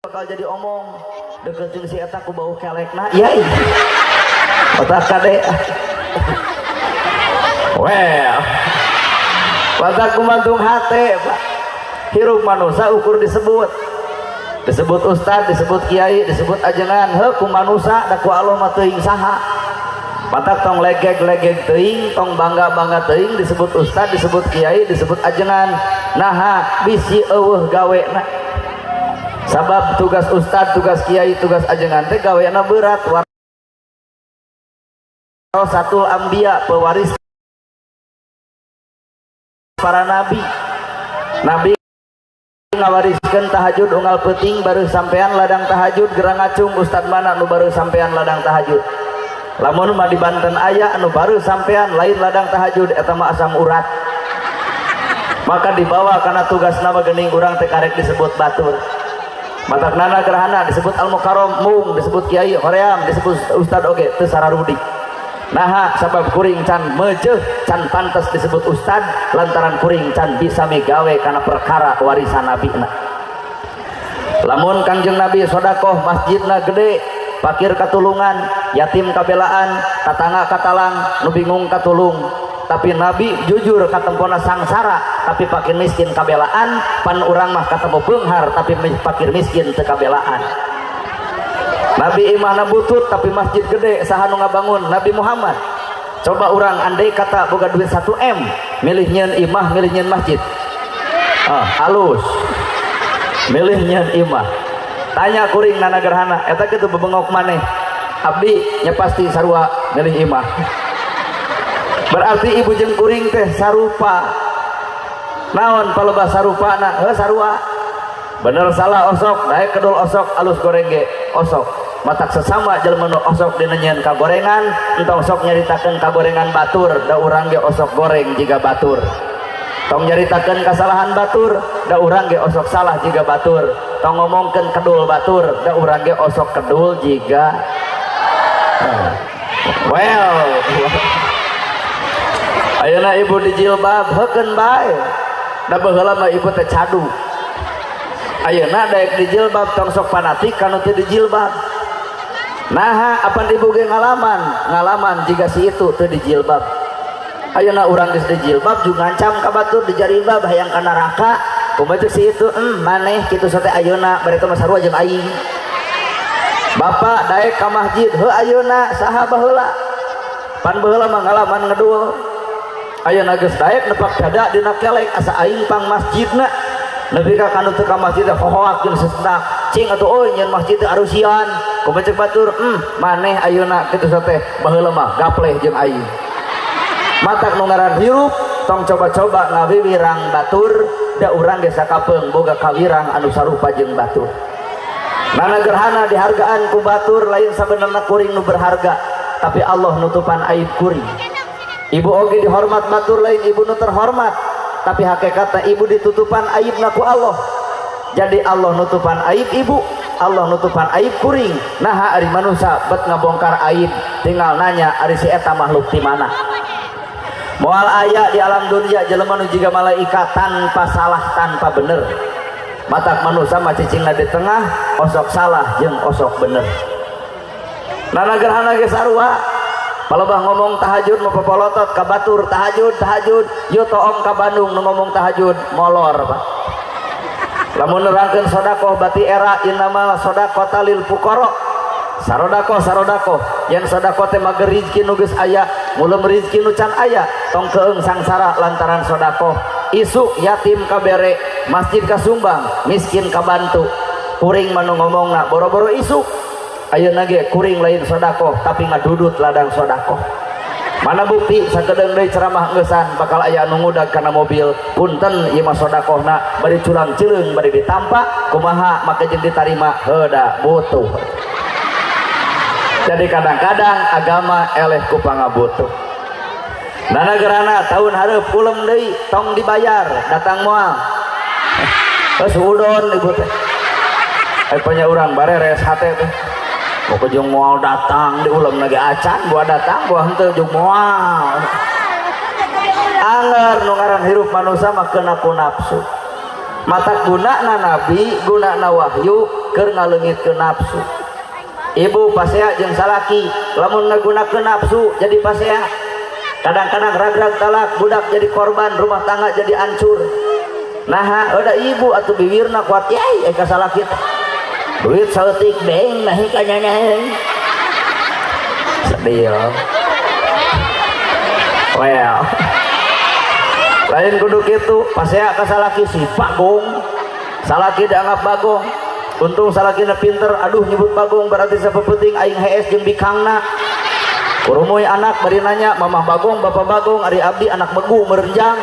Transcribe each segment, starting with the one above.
bakal jadi omong deket jeung si eta ku bau kelekna iya otak kade well otak kumantung hate Pak hirup manusia ukur disebut ustad, disebut kiai, disebut ajengan heuh ku manusia da ku Allah mah teuing saha patak tong legeg teuing tong bangga teuing disebut ustad, disebut kiai, disebut ajengan naha bisi eueuh gawena sabab tugas ustad, tugas kiai, tugas ajengan teh gaweana berat warasatul anbiya pewaris para nabi ngawariskeun tahajud unggal peuting baru sampean ladang tahajud gerang ngacung ustad mana nu baru sampean ladang tahajud lamun mah di Banten aya anu baru sampean lain ladang tahajud eta mah asam urat maka dibawa karena tugasna mah geuning urang teh karek disebut batur mataknana gerhana disebut al-mukarram mung disebut kiai hoream disebut ustad oge teu sararudi nah sabab kuring can meujeut can pantes disebut ustad lantaran kuring can bisa migawe kana perkara warisan nabina lamun kangjeng nabi sodakoh masjidna gede fakir katulungan yatim kabelaan tatangga katalang nu bingung katulung tapi nabi jujur katempona sangsara tapi fakir miskin kabelaan pan urang mah katemu beunghar tapi fakir miskin teu kabelaan nabi imahna butut tapi masjid gede saha nu ngabangun Nabi Muhammad coba urang andai kata boga duit 1M milih nyeun imah milih nyeun masjid halus milih nyeun imah tanya kuring nana gerhana eta kitu bebengok maneh abdi nya pasti sarua milih imah berarti ibu jeung kuring teh sarupa naon paloba sarupana sarua bener salah osok daek kedul osok alus goreng ge osok matak sesama jelema nu osok dina nyeun kagorengan entong sok nyaritakeun kagorengan batur da urang ge osok goreng jiga batur tong nyaritakeun kasalahan batur da urang ge osok salah jiga batur tong ngomongkeun kedul batur da urang ge osok kedul jiga well ayeuna ibu di jilbab heukeun bae da baheula mah ibu teh cadu ayeuna daek di jilbab tong sok fanatik kana teu di jilbab nah apa ibu ge ngalaman jika si itu teu di jilbab ayeuna urang geus di jilbab juga ngancam ka batur di jilbab hayang ka neraka kumaha si itu maneh kitu sote ayeuna bari teh sarua jeung aing bapak daek ka masjid heuh ayeuna saha baheula pan baheula mah ngalaman ngedul ayeuna geus daek nepak dada dina kelek asa aing pang masjidna nepi ka kanu teu ka masjid hohoak jeung sesendak cing atuh euy nyeun masjid teh arusian kumaha ceuk batur maneh ayeuna kitu teh baheula mah gapleh jeung aing matak nu ngaran hirup tong coba-coba ngawiwirang batur da urang ge sakapeung boga kawirang anu sarupa jeung batur nana gerhana dihargaan ku batur lain sabenerna kuring nu berharga tapi Allah nutupan aib kuring ibu oge dihormat batur lain ibu nu terhormat tapi hakikatnya ibu ditutupan aibna ku Allah jadi Allah nutupan aib ibu Allah nutupan aib kuring nah ari manusia bet ngabongkar aib tinggal nanya ari si eta makhluk di mana moal aya di alam dunia jelema nu jiga malaikat tanpa salah tanpa bener matak manusia mah cicingna di tengah osok salah jeung osok bener nana gerhana ge sarua palebah ngomong tahajud mau popolotot ka batur tahajud yo toong ka Bandung nu ngomong tahajud molor Pak lamun nerangkeun sedekah bati era innamal shadaqata lil fuqara sarodako yang sedekah teh mah rezeki nu geus aya mulem rezeki nu can aya tong keung sangsara lantaran sedekah isuk yatim kabere masjid kasumbang miskin kabantu kuring mah nu ngomongna boro-boro isuk ayeuna ge kuring lain sedekah tapi ngadudut ladang sedekah mana bukti sakedeung deui ceramah ngeusan bakal aya anu ngudag kana mobil punten ieu mah sedekahna bari culang ceuleung bari ditampa kumaha make jeung ditarima heuda butuh jadi kadang-kadang agama eleh ku pangabutuh nana gerana tahun hareup ulem deui tong dibayar datang moal geus udon ibu teh aya urang bareres hate teh pokok jeung moal datang di ulam lagi acan buah datang buah henteu jeung moal anger nu ngaran hirup manusia mah kena ku nafsu mata gunana nabi gunana wahyu keur ngaleungitkeun nafsu. Ibu pasea jeung salaki lamun ngagunakeun nafsu jadi pasea. Kadang-kadang ragrag talak budak jadi korban, rumah tangga jadi hancur. Nah ada ibu atau bibirna kuat yai ka salaki duit saeutik deeng nahi ka nyanyaeun sedih. Well lain kudu kitu pasea ka salaki si bagong salaki dianggap bagong. Untung salakina pinter, aduh nyebut bagong berarti sapepeting aing hees jeung bikangna. Kurumuy anak bari nanya, mamah bagong, bapak bagong, ari abdi anak megu merenjang.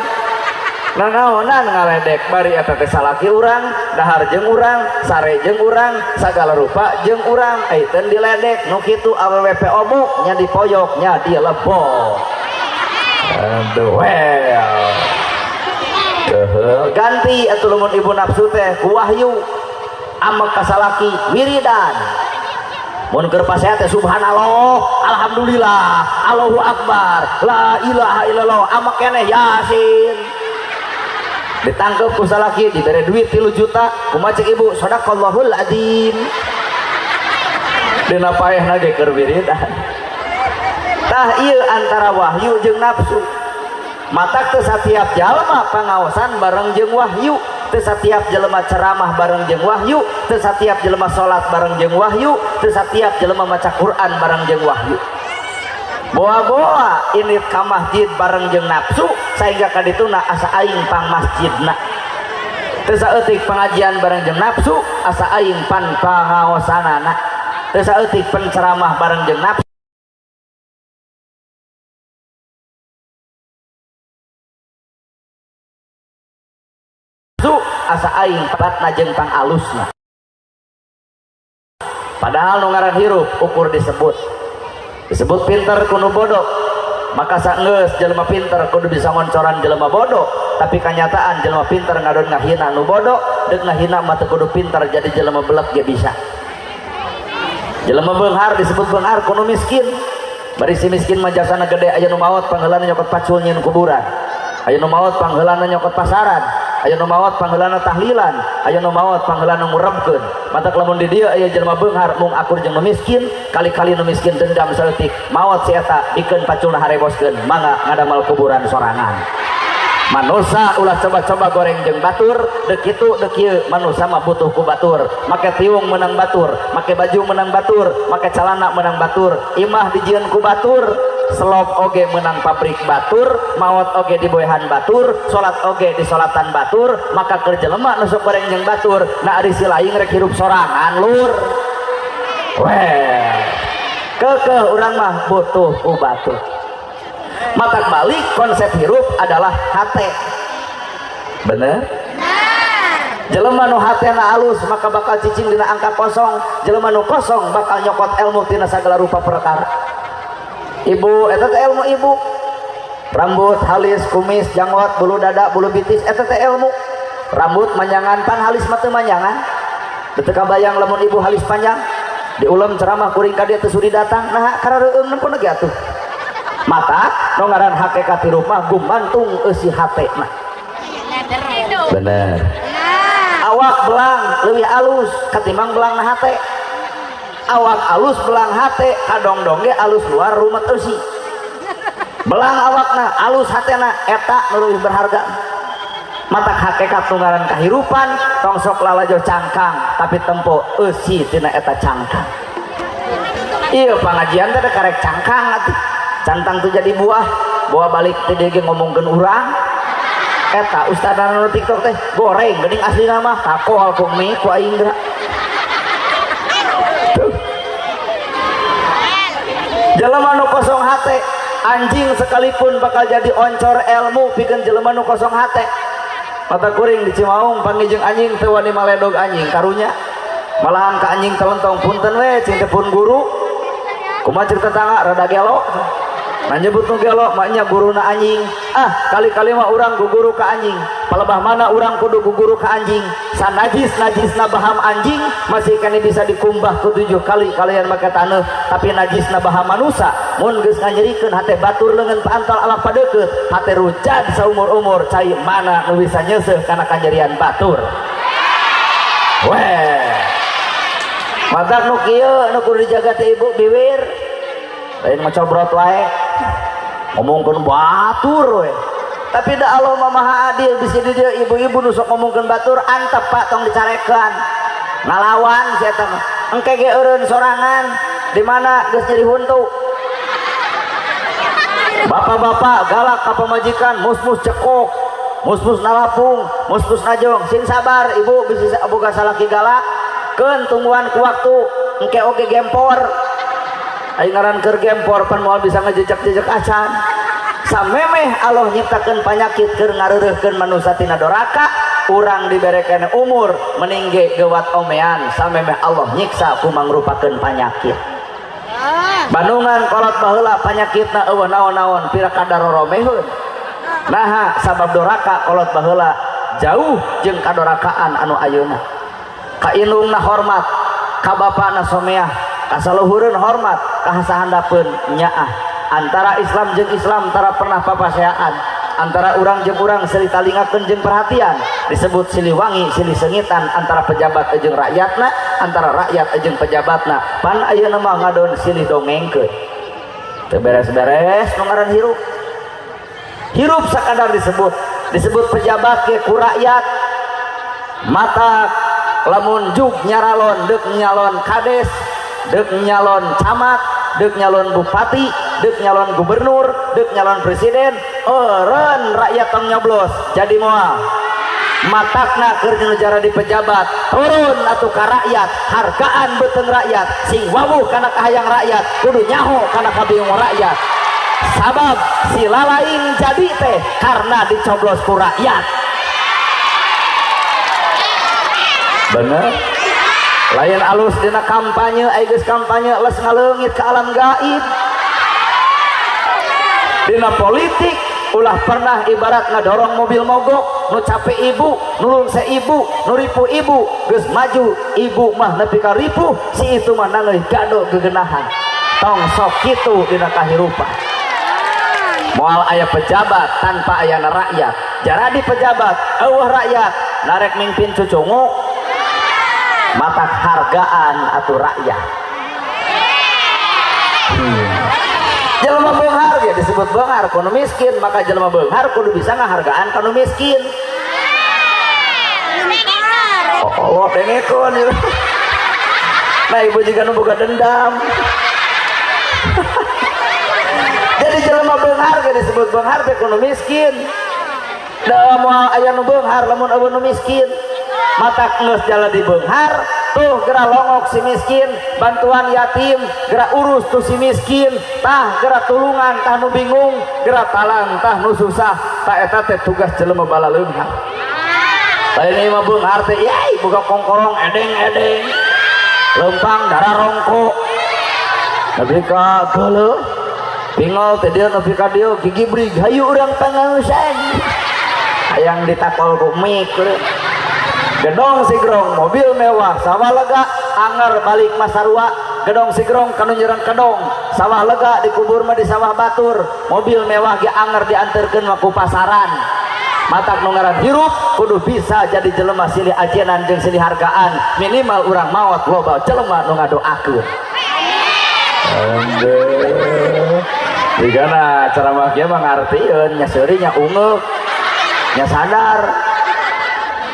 Nanaonan ngaledek bari eta teh salaki urang, dahar jeung urang, sare jeung urang, sagala rupa jeung urang. Aiteun diledek, nu kitu awewe pe obok nya dipoyok nya dilebok. Aduh ganti atuh lamun ibu nafsu teh ku wahyu. Amak kasalaki wiridan mun keur pasea teh subhanallah alhamdulillah Allahu akbar la ilaha illallah amak keneh yasin ditangkep ku salaki dibere duit 3 juta kumaha cek ibu sadaqallahul adzim dina paehna ge keur wiridan. Tah ieu antara wahyu jeung nafsu. Matak teu satiap jalma pangaosan bareng jeung wahyu, teu satiap jelema ceramah bareng jeung wahyu, teu satiap jelema salat bareng jeung wahyu, teu satiap jelema maca Quran bareng jeung wahyu. Boa-boa ini ka masjid bareng jeung nafsu sehingga kadituna asa aing pang masjidna. Teu saeutik pengajian bareng jeung nafsu asa aing pan pangaosanana. Teu saeutik penceramah bareng jeung nafsu asa aing patna jeung pang alusna. Padahal nu ngaran hirup ukur disebut pinter kudu bodoh. Maka saenggeus jelema pinter kudu bisa ngoncoran jelema bodoh, tapi kenyataan jelema pinter ngadon ngahina nu bodoh, deuk ngahina mah teu kudu pinter jadi jelema beleg ge bisa. Jelema beunghar disebut beunghar kudu miskin. Bari si miskin mah jasana gede aya nu maot pangheulana nyokot pacul nyeun kuburan. Aya nu maot pangheulana nyokot pasaran. Aya nu maot pangheulana tahlilan, aya nu maot pangheulana ngurebkeun. Mata lamun di dieu aya jelema beunghar mung akur jeung nu miskin, kali-kali nu miskin dendam saeutik, maot si eta dikeun paculna hareboskeun, mangga ngadamel kuburan sorangan. Manusa ulah coba-coba goreng jeung batur, deuk kitu deuk kieu manusa mah butuh ku batur. Make tiung menang batur, make baju menang batur, make calana menang batur, imah dijieun ku batur. Selop oge menang pabrik batur, maot oge di boehan batur, salat oge di salatan batur, maka keur jelema nu sok goreng jeung batur, na ari si laing rek hirup sorangan lur. Weh. Keukeuh urang mah butuh ku batur. Maka balik konsep hirup adalah hate. Bener? Jelema nu hatena alus maka bakal cicing dina angka kosong, jelema nu kosong bakal nyokot ilmu tina sagala rupa perkara. Ibu eta teh ilmu ibu. Rambut, halis, kumis, janggot, bulu dada, bulu bitis eta teh ilmu. Rambut manjangan pan halis mah teu manjangan. Teu kabayang lamun ibu halis panjang. Di ulam ceramah kuring ka dieu teu sudi datang. Nah kareueung pun lagi atuh. Mata nu ngaran hakikat hirup mah gumantung eusi hatena. Bener. Awak belang leuwih alus katimbang belang na hate. Awak alus belang hate kadong-dong ge alus luar rumet eusi. Belang awakna alus hatena eta nu leuwih berharga. Matak hakikat nu ngaran kahirupan tong sok lalajo cangkang tapi tempo eusi tina eta cangkang. Ieu pangajian teh karek cangkang atuh. Cantang tuh jadi buah balik teh dia ngomongkeun urang. Eta ustadana nu TikTok teh goreng geuning aslina mah takol ku mie ku aing geura. Jelema nu kosong hate, anjing sekalipun bakal jadi oncor ilmu pikeun jelema nu kosong hate. Mata kuring di Cimaung panggil jeung anjing teu wani maledog anjing karunya. Malahan ka anjing telentong punten we cing teh pun guru. Kumaha cerita tangga rada gelo. Nah nyebut nu gelo maknya guruna anjing. Kali-kali mah urang guguru ka anjing. Palebah mana urang kudu guguru ka anjing. Najisna baham anjing masih kani bisa dikumbah ku 7 kali kalian make taneuh, tapi najisna baham manusia mun geus nganyerikeun hate batur leungeun paantal alak padeukeut, hate rujad saumur-umur cai mana nu bisa nyeuseuh kana kanjerian batur. weh madak nu kieu nu kudu dijaga teh ibu bibir lain ngocobrot wae ngomongkeun batur we tapi da Allah mah maha adil bisi di dieu ibu-ibu nu sok ngomongkeun batur antep Pak tong dicarekeun ngalawan si eta mah engke ge eureun sorangan di mana geus jadi huntu bapak-bapak galak ka pamajikan mus-mus cekok mus-mus nalapung mus-mus najong sing sabar ibu bisa boga salaki galak keun tungguan ku waktu engke oge gempor aing ngaran keur gempor pan moal bisa ngajejak-jejak acan samemeh Allah nyiptakeun panyakit keur ngareureuhkeun manusia tina doraka urang diberekeun umur meningge gewat omean samemeh Allah nyiksa ku mangrupakeun panyakit Bandungan kolot baheula panyakitna eueuh naon-naon pira kadar roromeheun naha sabab doraka kolot baheula jauh jeung kadorakaan anu ayeuna ka indungna hormat ka bapana someah ka saluhureun hormat ka sahandapeun nyaah antara Islam jeung Islam tara pernah papaseaan antara urang jeung urang silih talingakeun jeung perhatian disebut silih wangi silih sengitan antara pejabat jeung rakyatna antara rakyat jeung pejabatna pan ayeuna mah ngadon silih dongengkeun teu beres-beres nu ngaran hirup sakadar disebut pejabat ke ku rakyat mata lamun jug nyaralon deuk nyalon kades deuk nyalon camat deuk nyalon bupati deuk nyalon gubernur deuk nyalon presiden eureun rakyat tong nyoblos jadi moal matakna keur negara di pejabat turun atuh ka rakyat hargaan beuteung rakyat sing wawuh kana kahayang rakyat kudu nyaho kana kabingung rakyat sabab si lalaing jadi teh karena dicoblos ku rakyat bener lain alus dina kampanye geus kampanye les ngaleungit ke alam gaib dina politik ulah pernah ibarat ngadorong mobil mogok nu capek ibu nulung seibu nu ripu ibu geus maju ibu mah nepi ka ripuh si itu mah nangeuh gado gegenahan tong sok kitu dina kahirupan moal aya pejabat tanpa ayana rakyat jaradi pejabat eueuh rakyat narek mingpin cucungu mata hargaan atuh rakyat jelema beunghar ya disebut beunghar kudu miskin maka jelema beunghar kudu bisa ngahargaan kanu miskin Allah dengekon nah ibu juga nu boga dendam jadi jelema beunghar ge disebut beunghar teh kudu miskin da moal aya nu beunghar lamun eueuh nu miskin mata geus jala di beunghar tuh geura longok si miskin bantuan yatim geura urus tuh si miskin tah geura tulungan tah nu bingung geura talang tah nu susah tah eta teh tugas jelema balaleunghar lain mah beunghar teh yai boga kongkorong edeng-edeng leumpang dara rongko nepi ka geuleuh bingol teh dieu nepi ka dieu gigibrig hayu urang pangaosan hayang ditakol ku mik gedong sigrong mobil mewah sawah lega anger balik masarua gedong sigrong kanu nyerang kedong sawah lega dikubur mah di sawah batur mobil mewah ge anger dianterkeun mah ku pasaran matak nu ngaran hirup kudu bisa jadi jelema silih ajenan jeung silih hargaan minimal urang maot loba jelema nu ngadoakeun digana ceramah kieu mah ngartieun nya seuri nya ungeuk nya sadar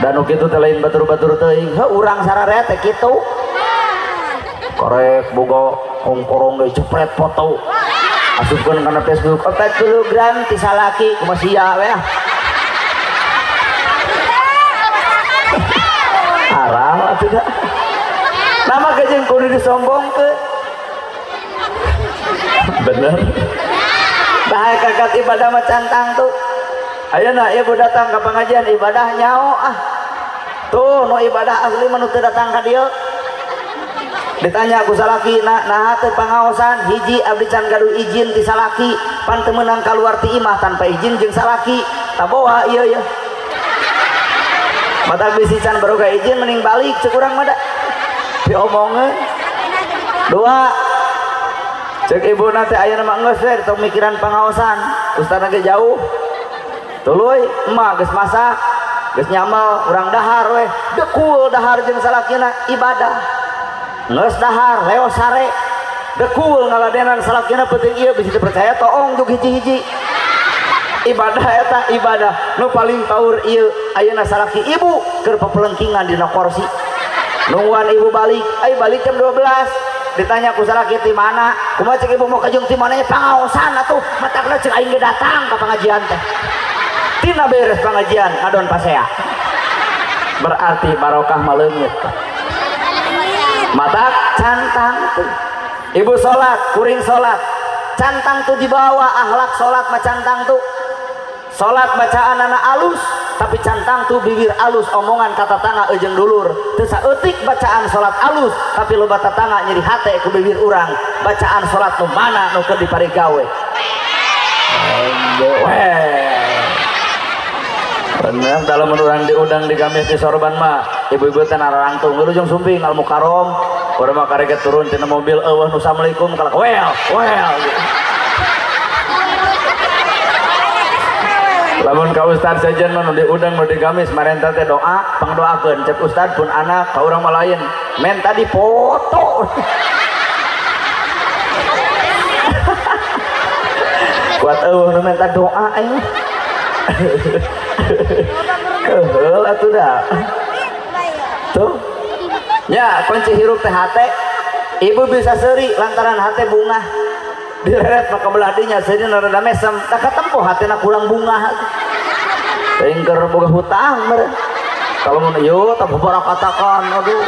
dan kitu teh lain batur-batur teuing heuh urang sararea teh kitu korek boga kongkorong geus cepret foto asupkeun kana Facebook 4 kilogram ti salaki kumaha sia we arah atuh da nama geujeung kudu disombongkeun bener bae kakak ibadah mah cantang tuh ayeuna ieu datang ke pengajian ibadah nyao tuh nu ibadah asli mah nu teu datang ka dieu ditanya ku salaki nah teh pangaosan hiji abdi can gaduh izin ti salaki pan teu meunang kaluar ti imah tanpa izin jeung salaki taboa ieu ya mata bisi can baruga izin mending balik ceuk urang mah da diomongkeun dua cek ibuna teh ayeuna mah geus we tong mikiran pangaosan ustadna ge jauh tuluy emak geus masak geus nyamal urang dahar we dekul dahar jeung salakina ibadah geus dahar leos sare dekul ngaladenan salakina penting ieu bisa dipercaya toong jeung hiji-hiji ibadah eta ibadah nu paling paur ieu ayeuna salaki ibu keur papelengkingan dina kursi nungguan ibu balik balik jam 12 ditanya ku salaki ti mana kumaha cek ibu mau ka jeung ti mana nya pangaosan atuh matakna cek aing ge datang ka pengajian teh tina beres pengajian ngadon pasea berarti barokah maleungit matak cantang tuh ibu sholat kuring sholat cantang tuh dibawa akhlak sholat mah cantang tuh sholat bacaan anak alus tapi cantang tuh bibir alus omongan kata tangga ejeng dulur teu saeutik bacaan sholat alus tapi loba tatangga nyeri hate ku bibir urang bacaan sholat nu mana nu keur diparigawe bener kalau menurang diundang di gamis di sorban mah ibu-ibu teh narangtung ngelujung sumping al mukarom urang mah kareket turun tina mobil eueuh nu assalamualaikum kalak well lamun ka ustad sejen mah nu diundang nu di gamis marenta teh doa pangdoakeun cek ustad pun anak ka urang mah lain men tadi foto kuat eueuh nu menta doa aing keheul atuh dah tuh ya kunci hirup teh hate ibu bisa seuri lantaran hate bunga direret maka beladinya seuri rada mesem tak katempo hatena kurang bunga teuing keur boga hutang meureun kalau mun ieu tah barakatakan aduh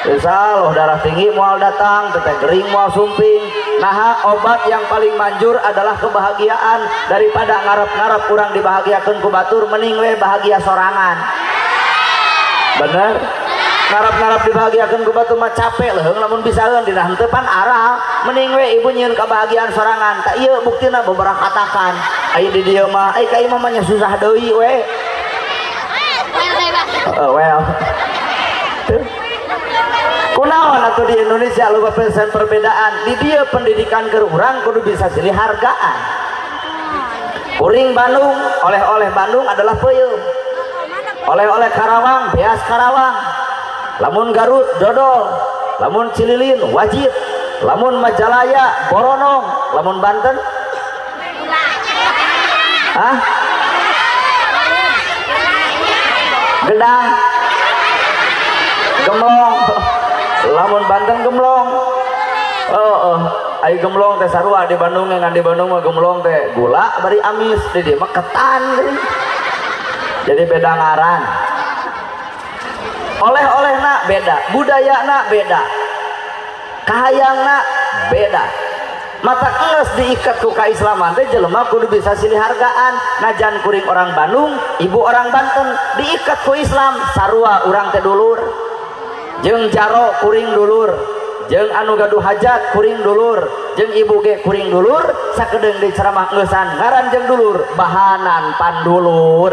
insya Allah darah tinggi moal datang, teteh gering moal sumping. Nah obat yang paling manjur adalah kebahagiaan daripada ngarep-ngarep kurang dibahagiakan ku batur mending we bahagia sorangan. Bener? Ngarep-ngarep dibahagiakan ku batur mah capek leuheung lamun bisaeun dina henteu pan arah mending we ibu nyieun kebahagiaan sorangan. Tak ieu buktina beberapa katakan aya di dieu mah ka ieu mah nya susah deui we. Well. Kunaon atuh di Indonesia loba persen perbedaan di dia pendidikan keur urang kudu bisa silih hargaan. Kuring Bandung oleh-oleh Bandung adalah peuyeum. Oleh-oleh Karawang beas Karawang. Lamun Garut dodol, lamun Cililin wajib, lamun Majalaya boronong, lamun Banten gedang gemlong. Lamun Banten gemlong ayo gemlong teh sarua di Bandung ngan di Bandung mah gemlong teh gula bari amis di dieu mah ketan jadi beda ngaran oleh-olehna beda budayana beda kahayangna beda mata geus diikat ku kaislaman teh jelema kudu bisa silih hargaan najan kuring orang Bandung ibu orang Banten diikat ku Islam sarua urang teh dulur jeung jaro kuring dulur jeung anu gaduh hajat kuring dulur jeung ibu ge kuring dulur sakedeung di ceramah ngeusan ngaran jeung dulur bahanan pandulur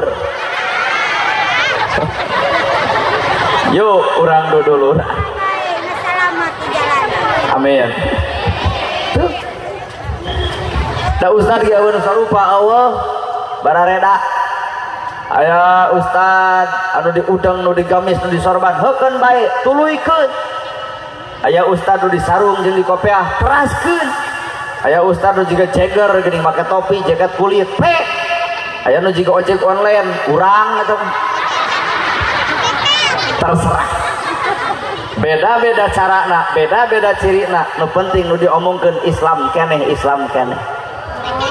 yuk urang dulur amin da ustad ge aweun sarupa Allah barareda aya ustad anu diudang nu digamis nu disorban heukeun bae tuluykeun aya ustad nu disarung jeung di kopiah teraskeun aya ustad nu jiga ceger geuning make topi jaket kulit pek aya nu jiga ojek online urang eta terserah beda-beda carana beda-beda cirina nu penting nu diomongkeun Islam keneh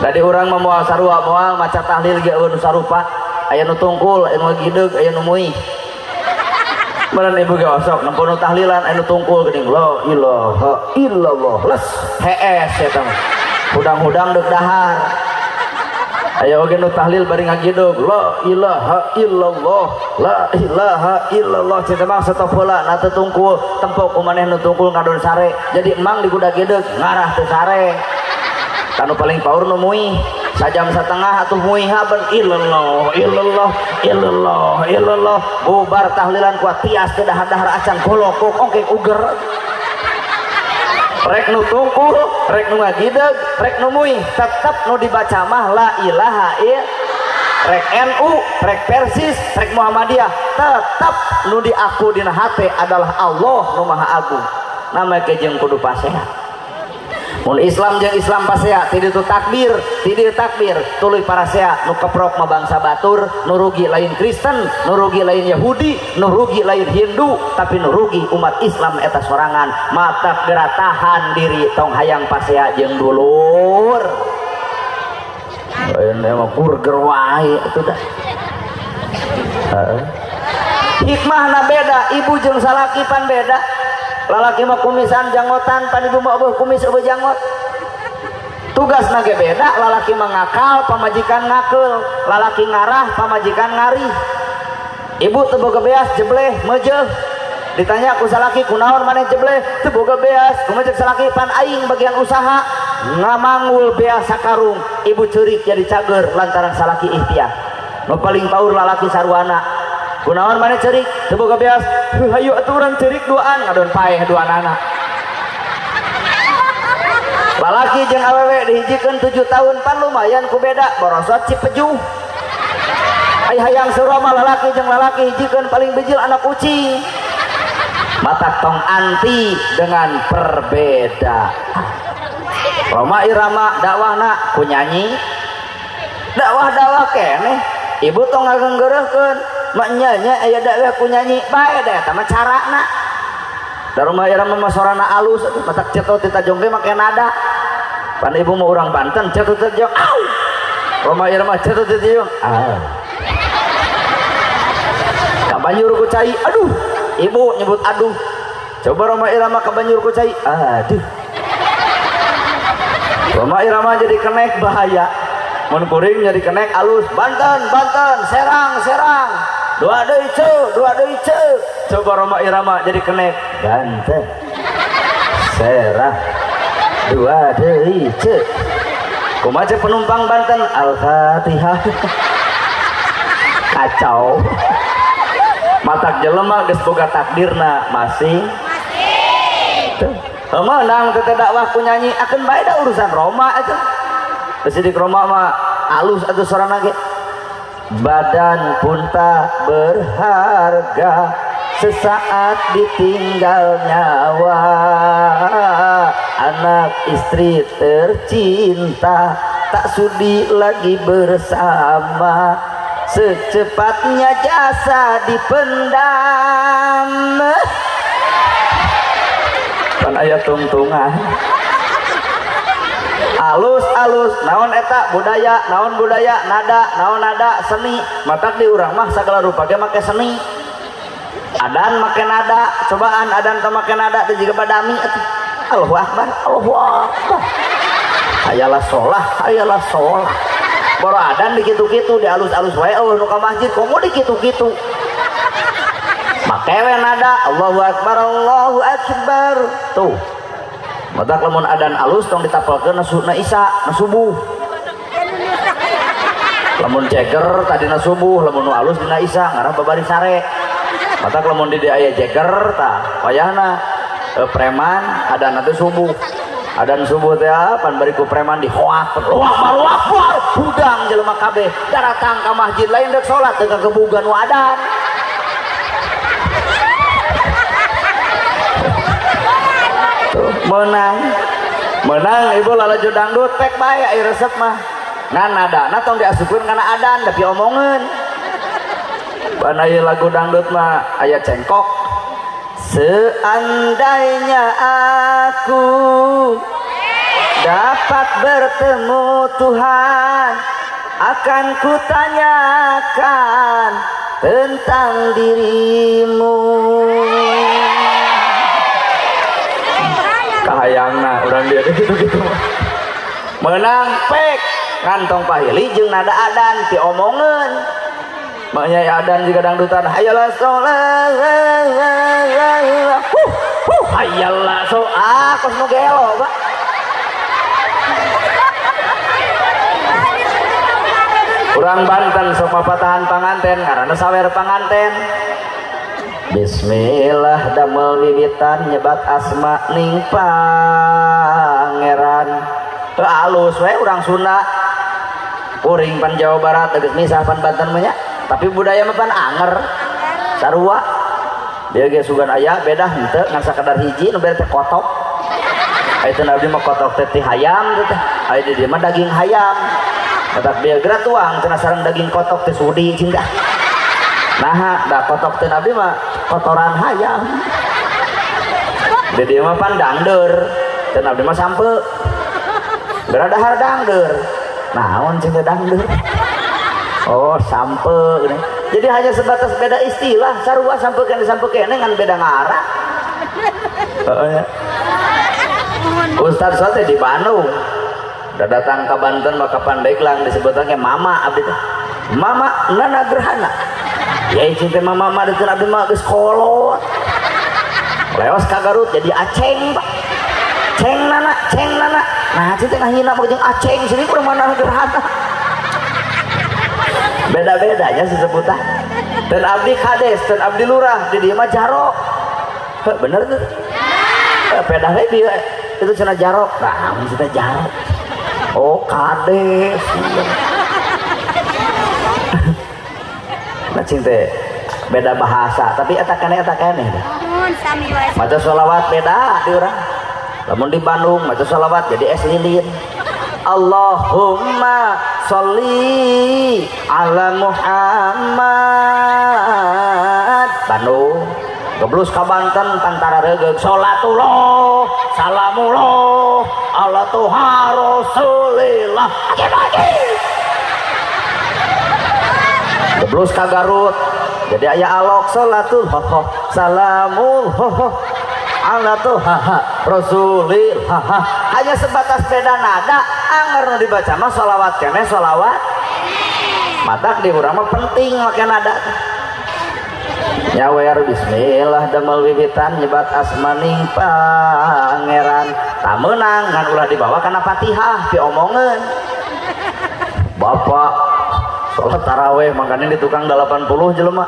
tadi urang mah moal sarua moal maca tahlil ge nu sarupa aya nu tungkul aya nu gideug aya nu muih meureun ibu ge osok nempo nu tahlilan aya nu tungkul geuning la ilaha illallah les hees eta mah hudang-hudang deuk dahar aya oge nu tahlil bari ngagideug la ilaha illallah cenah mah satopola na teu tungkul tempo ku maneh nu tungkul ngadon sare jadi emang di kuda gideug ngarah teu sare kanu paling paur nu muih sajam setengah atuh muiha ben illallah bubar tahlilan kuat tias ke dahar-dahar acan golokok ongkeng uger rek nu tungkul rek nu ngagideug rek nu muih tetep nu dibaca mah la ilaha illallah rek NU rek Persis rek Muhammadiyah tetap nu di aku dina hate adalah Allah nu Maha Agung. Nama kejeng kudu pasehat. Mun Islam jeung Islam pasea ti ditu takbir, ti dieu takbir tuluy parasea nu keprok mah bangsa batur, nu rugi lain Kristen, nu rugi lain Yahudi, nu rugi lain Hindu, tapi nu rugi umat Islam eta sorangan. Mata geura tahan diri tong hayang pasea jeung dulur. Ini mah burger wae atuh dah. Hikmahna beda, ibu jeung salaki pan beda. Lalaki mah kumisan janggotan, pan ibu mah eueuh kumis eueuh janggot. Tugas nage beda, lalaki mah ngakal, pamajikan ngakeul, lalaki ngarah, pamajikan ngarih. Ibu teu boga beas jebleh meujeuh. Ditanya ku salaki kunaon maneh jebleh? Teu boga beas. Kumaha salaki pan aing bagian usaha ngamanggul beas sakarung. Ibu ceurik jadi cager lantaran salaki ikhtiar. Nu paling paur lalaki sarwana. Kunaon maneh ceurik? Teu boga beas. Hayu atuh urang ceurik duaan ngadon paeh duanana. Lalaki jeung awewe dihijikeun 7 tahun pan lumayan ku beda borosot Cipejuh. Ai hayang surama lalaki jeung lalaki hijikeun paling bijil anak kucing. Mata tong anti dengan perbedaan. Roma irama dakwahna ku nyanyi. Dakwah keneh. Ibu tong ngageunggeureurkeun mak nyanyi aya dakwah ku nyanyi bae da eta mah carana. Da rumah irama mah sorana alus atuh matak cetot tita jongge make nada. Pan ibu mah urang Banten cetot tita jong. Au. Rumah irama cetot tita jong. Ka banjur ku cai. Aduh. Ibu nyebut aduh. Coba rumah irama ka banjur ku cai. Aduh. Rumah irama jadi kenek bahaya. Mun kuring jadi kenek alus. Banten, Serang. Dua deui ceu. Coba Roma Irama jadi kenek Banten, Serang, dua deui ceu. Kumaha penumpang Banten? Al-Fatihah. Kacau. Matak jelema geus boga takdirna masing. Meunang teh dakwah ku nyanyi akeun bae da urusan Roma eta. Sidik Roma mah alus atuh sorana ge. Badan pun tak berharga sesaat ditinggal nyawa. Anak istri tercinta tak sudi lagi bersama. Secepatnya jasa dipendam. Pan aya tungtungan. Alus naon eta budaya, naon budaya, nada seni. Matak di urang mah sagala rupa ge make seni. Adan make nada, cobaan adan teh make nada teh jiga badami atuh. Allahu akbar. Hayalah sholah. Boro adan di kitu-kitu di alus-alus wae eueuh nu ka masjid komo di kitu-kitu. Make we nada Allahu akbar. Tuh. Matak lamun adan alus tong ditapelkeun na Isya na subuh. Lamun ceger tadi na subuh, lamun nu alus dina Isya ngaran babari sare. Matak lamun di dieu aya ceger tah wayahna preman adan teh subuh. Adan subuh teh pan bari ku preman dihoak. Allahu akbar. Hudang jelema kabeh datang ka masjid lain rek salat teu kagebugan nu adan. menang ibu lalaju dangdut tek bae ai resep mah ngan nada tong diasupkeun kana adan tapi omongeun ban aya lagu dangdut mah aya cengkok. Seandainya aku dapat bertemu Tuhan, akan kutanyakan tentang dirimu. Kahayangna urang dia gitu-gitu menang pek ngantong pahili jeung nada adan ti omongeun maknya adan juga dangdutan hayalah sholat hayalah sholat kos nu gelo Pak urang Banten sok papatahan panganten ngaranna sawer panganten. Bismillah damel wiwitan nyebat asma ning pangeran. Teu alus we urang Sunda. kuring pan Jawa Barat geus misah pan Banten mah nya tapi budaya mah pan anger sarua dia ge sugan aya beda henteu ngan sakadar hiji nu bere teh kotok itu nabi mah kotok teh hayam teh aya di dieu mah daging hayam matak dia geura tuang cenah sareng daging kotok teh sudi cing dah nah da kotok teh nabi mah kotoran hayam di dieu mah pan dangdeur teh nabi mah sampe geura dahar dangdeur naon cing teh dangdeur oh sampe gini. Jadi hanya sebatas beda istilah sarua sampekeun disampekeun ngan beda ngara ya. Ustaz sote di Bandung udah datang ke Banten maka Pandeglang disebutnya mama abdi teh mama nana gerhana ya itu teh mama di abdi mah geus kolot leos ka Garut jadi aceng Pak ceng nana nah itu teh ngahina mah jeung aceng sini kurang mana gerhana beda-bedanya sesebutan dan abdi kades dan abdi lurah di dia mah jarok bener tuh beda dia itu cenah jarok nah kita jarok oh kades nah cinte beda bahasa tapi eta keneh maca sholawat beda di urang lamun di Bandung maca sholawat jadi es lilin Allahumma sholli ala Muhammad Bandung geblus ka Banten tantara regeug sholatullah salamullah ala tuha rasulillah geblus ka Garut jadi aya alok sholatullah salamullah ala tuha rasulillah hanya sebatas beda nada anger nu dibaca mah sholawat keneh sholawat matak di urang mah penting make nada nyawer bismillah damel wiwitan nyebat asmaning pangeran tak menang ngan ulah dibawa kana Fatihah diomongeun bapak sholat taraweh makanya di tukang 80 jelema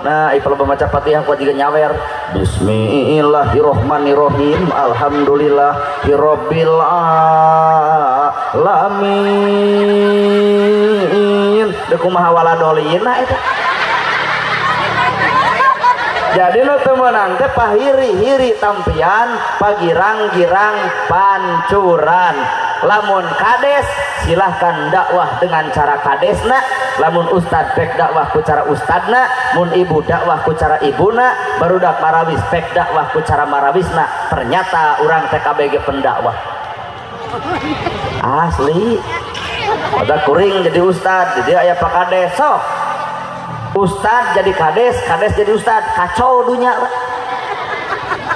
nah ipal baca Fatihah kuat juga nyawer bismillahirrohmanirrohim alhamdulillahirabbil alamin deuk kumaha waladolina eta jadi nu teu meunang teh pahiri-hiri tampian pagirang-girang pancuran lamun kades silahkan dakwah dengan cara kadesna lamun ustad pek dakwah ku cara ustadna mun ibu dakwah ku cara ibuna barudak marawis pek dakwah ku cara marawisna ternyata urang TKBG pendakwah asli ada kuring jadi ustad jadi aya pak kades sok ustad jadi kades kades jadi ustad kacau dunia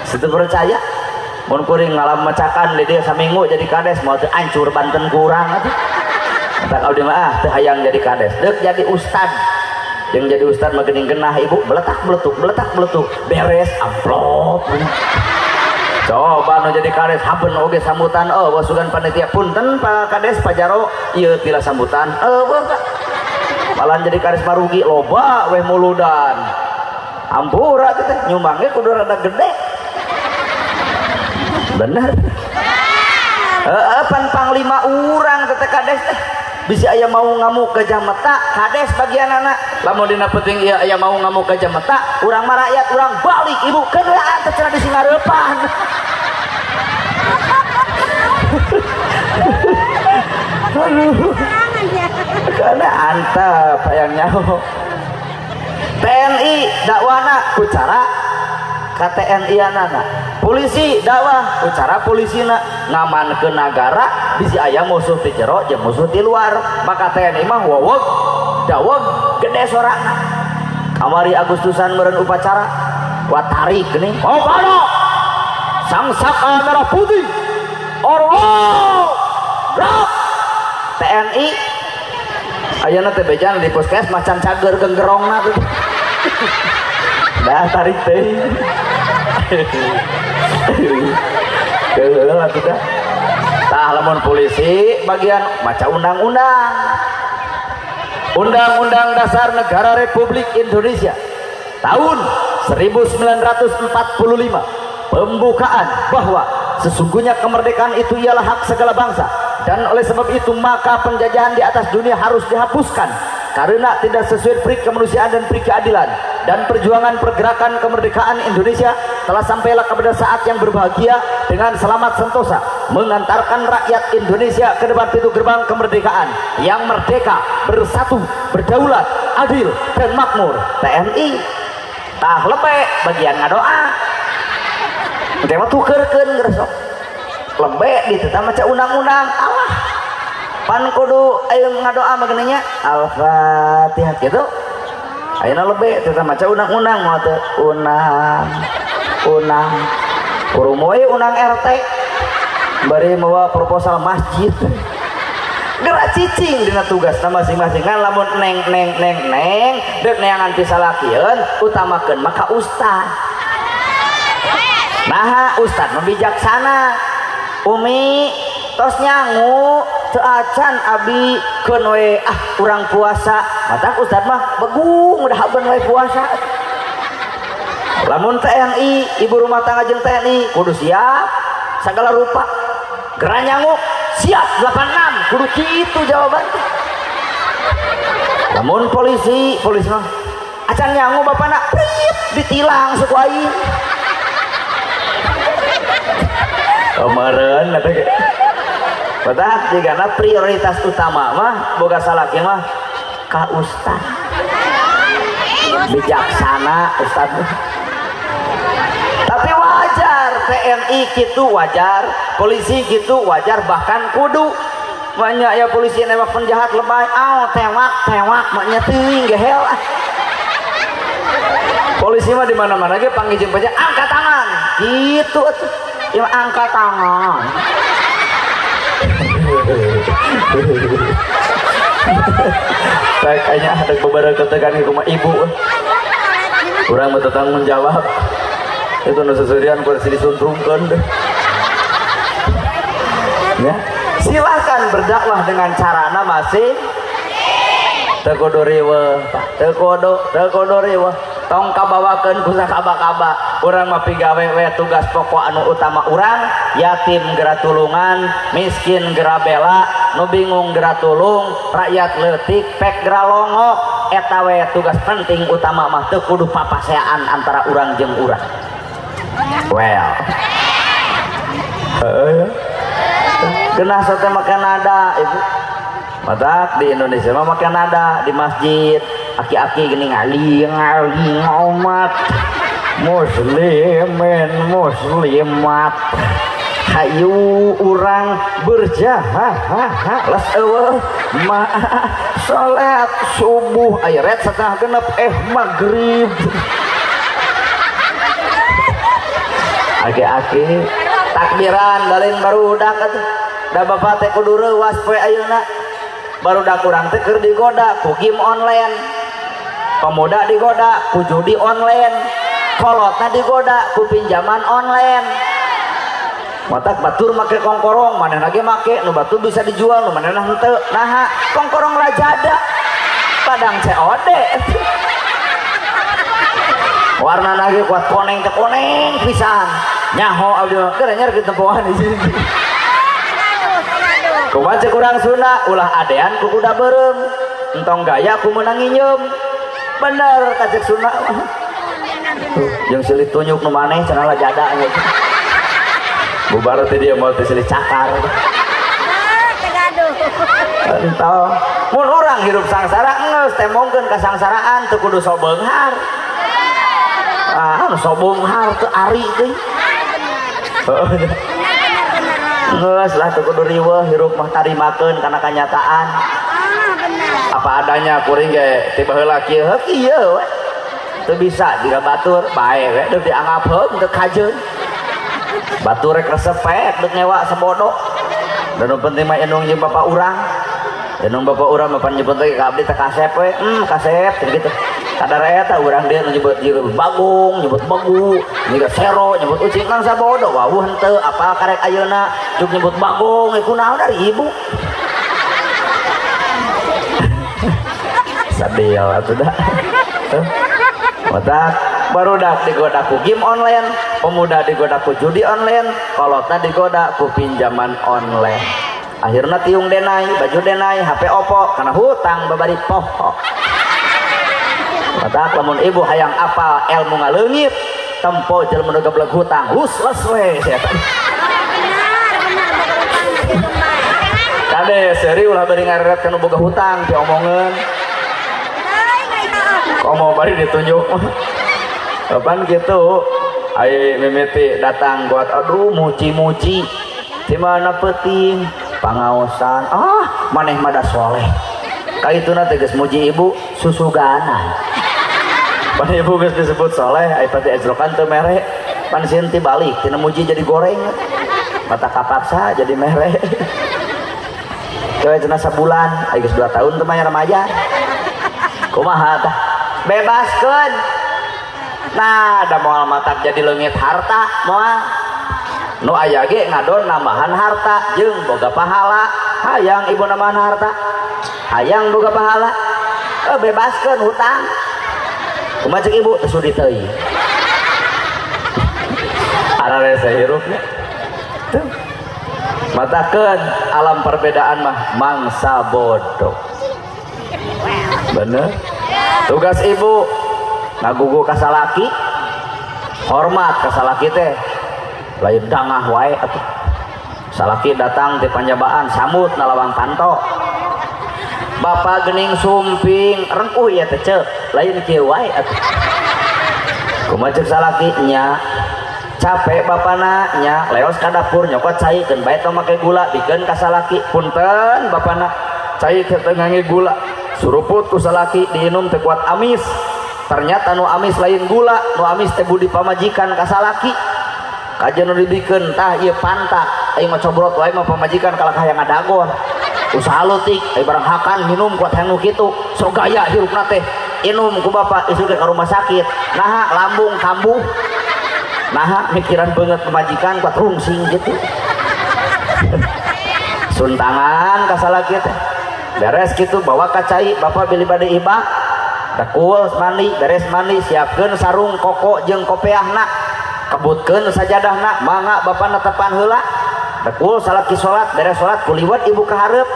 situ percaya mun kuring ngalam macakan di dia saminggu jadi kades mau teu ancur Banten kurang atuh tak abdi mah teu hayang jadi kades deuk jadi ustad yang jadi ustad mah geuning genah ibu beletak beletuk beres amplop coba nu jadi kades habeun oge sambutan wasugan panitia punten Pak Kades Pak Jaro ieu tila sambutan malah jadi kades marugi loba weh muludan ampura teh nyumbangnya kudu rada gede bener pan panglima urang teh kades teh bisa aya mau ngamuk ke Jameta kades bagian anak lamun dina penting ieu aya mau ngamuk ke Jameta urang mah rakyat urang balik ibu kenaan teh cenah di singareupan karena antep hayang nyaho TNI dakwana ku cara KTNI anana polisi dakwah ucara polisina ngaman ke negara bisa aya musuh di jero jeung musuh di luar maka TNI mah waweg daweg gede sorakna kamari Agustusan meureun upacara watarik geuning pano sang saka merah putih Allah rap TNI ayeuna teh bejan di puskes macan cager genggerongna tuh dah tarik teh keula kita tah lamun polisi bagian maca undang-undang dasar negara Republik Indonesia tahun 1945 pembukaan bahwa sesungguhnya kemerdekaan itu ialah hak segala bangsa dan oleh sebab itu maka penjajahan di atas dunia harus dihapuskan karena tidak sesuai peri kemanusiaan dan peri keadilan, dan perjuangan pergerakan kemerdekaan Indonesia telah sampailah kepada saat yang berbahagia dengan selamat sentosa mengantarkan rakyat Indonesia ke depan pintu gerbang kemerdekaan yang merdeka, bersatu, berdaulat, adil dan makmur. TNI tah lebe bagian ngadoa tema tukerkeun geus lebe di teh maca undang-undang Allah pan kudu aya ngadoa mah nya Al-Fatihah gitu. Ayeuna lebe teh maca undang-undang moal teh unang kurumoy unang RT bari mawa proposal masjid gerak cicing dina tugasna masing-masing kan lamun neng deuk neangan pisalakieun utamakeun maka ustad. Nah ustad bijaksana umi tos nyangu teu acan abi keun we urang puasa matak ustad mah begung udah habeun we puasa. Lamun TNI ibu rumah tangga jeung TNI kudu siap segala rupa gerak nyangu siap 86 kudu kitu jawaban. Lamun polisi mah acan nyangu bapana prip ditilang suku aing kemarin kata betul jika prioritas utama mah boga salaki mah ka ustad bijaksana ustad. Tapi wajar TNI gitu wajar, polisi gitu wajar, bahkan kudu banyak ya polisi nembak penjahat lebay tewak maknya teuing gehel. Polisi mah di mana-mana ge panggil jeung penjahat angkat tangan gitu atuh ya angkat tangan. Kayaknya ada beberapa ketegangan di rumah ibu kurang bertanggung jawab itu nususurian kursi disuntrungkan ya. Silahkan berdakwah dengan carana masing tekodorewa tekodorewa tong kabawakeun ku sakaba-kaba urang mah pigawe we tugas pokok anu utama urang yatim geura tulungan miskin geura bela nu bingung geura tulung rakyat leutik pek geura longok eta we tugas penting utama mah teu kudu papaseaan antara urang jeung urang. Well genah sote make nada ibu matak di Indonesia mah make nada di masjid aki-aki gini ngaling umat muslimin muslimat hayu urang berjahat las eueuh ma salat subuh aya ret setengah genep maghrib aki-aki takbiran dalin barudak atuh da bapak teh kudu reuwas poe ayeuna barudak urang teh keur digoda ku game online, pemuda digoda ku judi online, kolotna digoda ku pinjaman online. Matak batur make kongkorong manehna ge make nu batur bisa dijual nu manehna henteu naha kongkorong lajada padang COD warna lagi kuat koneng teh koneng pisan nyaho abdi mah keur nyer ke tempohan di sini. Kumaha kurang Sunda ulah adean ku kuda beureum entong gaya ku meunang nginyeum bener kacek Sunda jeung silih tunjuk nu maneh cenah lajada nya bubar teh dia mau teh silih cakar entong mun urang hirup sangsara geus teh mongkeun kasangsaraan teu kudu sok beunghar sok beunghar teu ari teh geus lah teu kudu riweuh hirup mah tarimakeun kana kanyataan apa adanya kuring ge ti baheula kieu kieu we teu bisa jika batur bae we deuk dianggapkeun teu kajeun batur rek resepek deuk nyewa sebodo dan nu penting mah enung jeung bapak urang enung bapak urang mah pan nyebut teh ka abdi teh kasep we kasep gitu kadar eta urang dia nyebut jeung bagung nyebut bagu nyebut sero nyebut ucing nang sabodo wawuh henteu apa karek ayeuna cuk nyebut bagung kunaon dari ibu sadil atuh dah matak barudak digoda ku game online pemuda digoda ku judi online kolotna digoda ku pinjaman online akhirnya tiung denai baju denai HP Oppo karena hutang babari poho. Mata lamun ibu hayang apal ilmu ngaleungit tempo jelema nu gablek hutang husles we sia. Kade seri ulah bari ngareret kana boga hutang diomongeun. Komo bari ditunjuk. Kapan gitu ai mimiti datang buat aduh muji-muji di mana penting pangaosan maneh mada soleh kaituna tegas muji ibu susuganan pan ibu geus disebut soleh ai pati ajrokan teu mere pan sieun ti balik tina muji jadi goreng mata kapaksa jadi mere coba cenah sabulan ai geus 2 tahun teu mah remaja kumaha tah bebaskeun nah ada moal matak jadi leungit harta moal nu aya ge ngadon nambahan harta jeung boga pahala hayang ibu nambahan harta hayang boga pahala bebaskeun hutang kumaha ceuk ibu teu sudi teuing arare sahirupna teu matakeun alam perbedaan mah mangsa bodoh bener tugas ibu ngagugu ka salaki hormat ka salaki teh lain dangah wae atuh salaki datang di panjabaan samut nalawang kanto bapak gening sumping rengkuh ya teh ceuk lain kieu wae atuh kumaha ceuk salaki nya capek bapana nya leos ka dapur nyokot cai keun bae teu make gula bikeun ka salaki punten bapana cai teh teu ngangge gula suruput ku salaki diinum teh kuat amis ternyata nu amis lain gula nu amis teh budi pamajikan ka salaki kajian nu dibikeun tah ieu pantak aing mah cobrot wae mah pamajikan kalah hayang ngadagon usaha leutik ai barang hakan minum kuat hayang nu kitu sok gaya hirupna teh inum ku bapak isuk ka rumah sakit naha lambung kambuh naha mikiran beungeut pamajikan kuat rungsing gitu suntangan ka salaki teh beres kitu bawa ka cai bapak beli bade ibah dakul mandi beres mandi siapkeun sarung koko jeung kopiahna kebutkeun sajadahna mangga bapana tepan heula dakul salaki salat beres salat kuliwat ibu ka hareup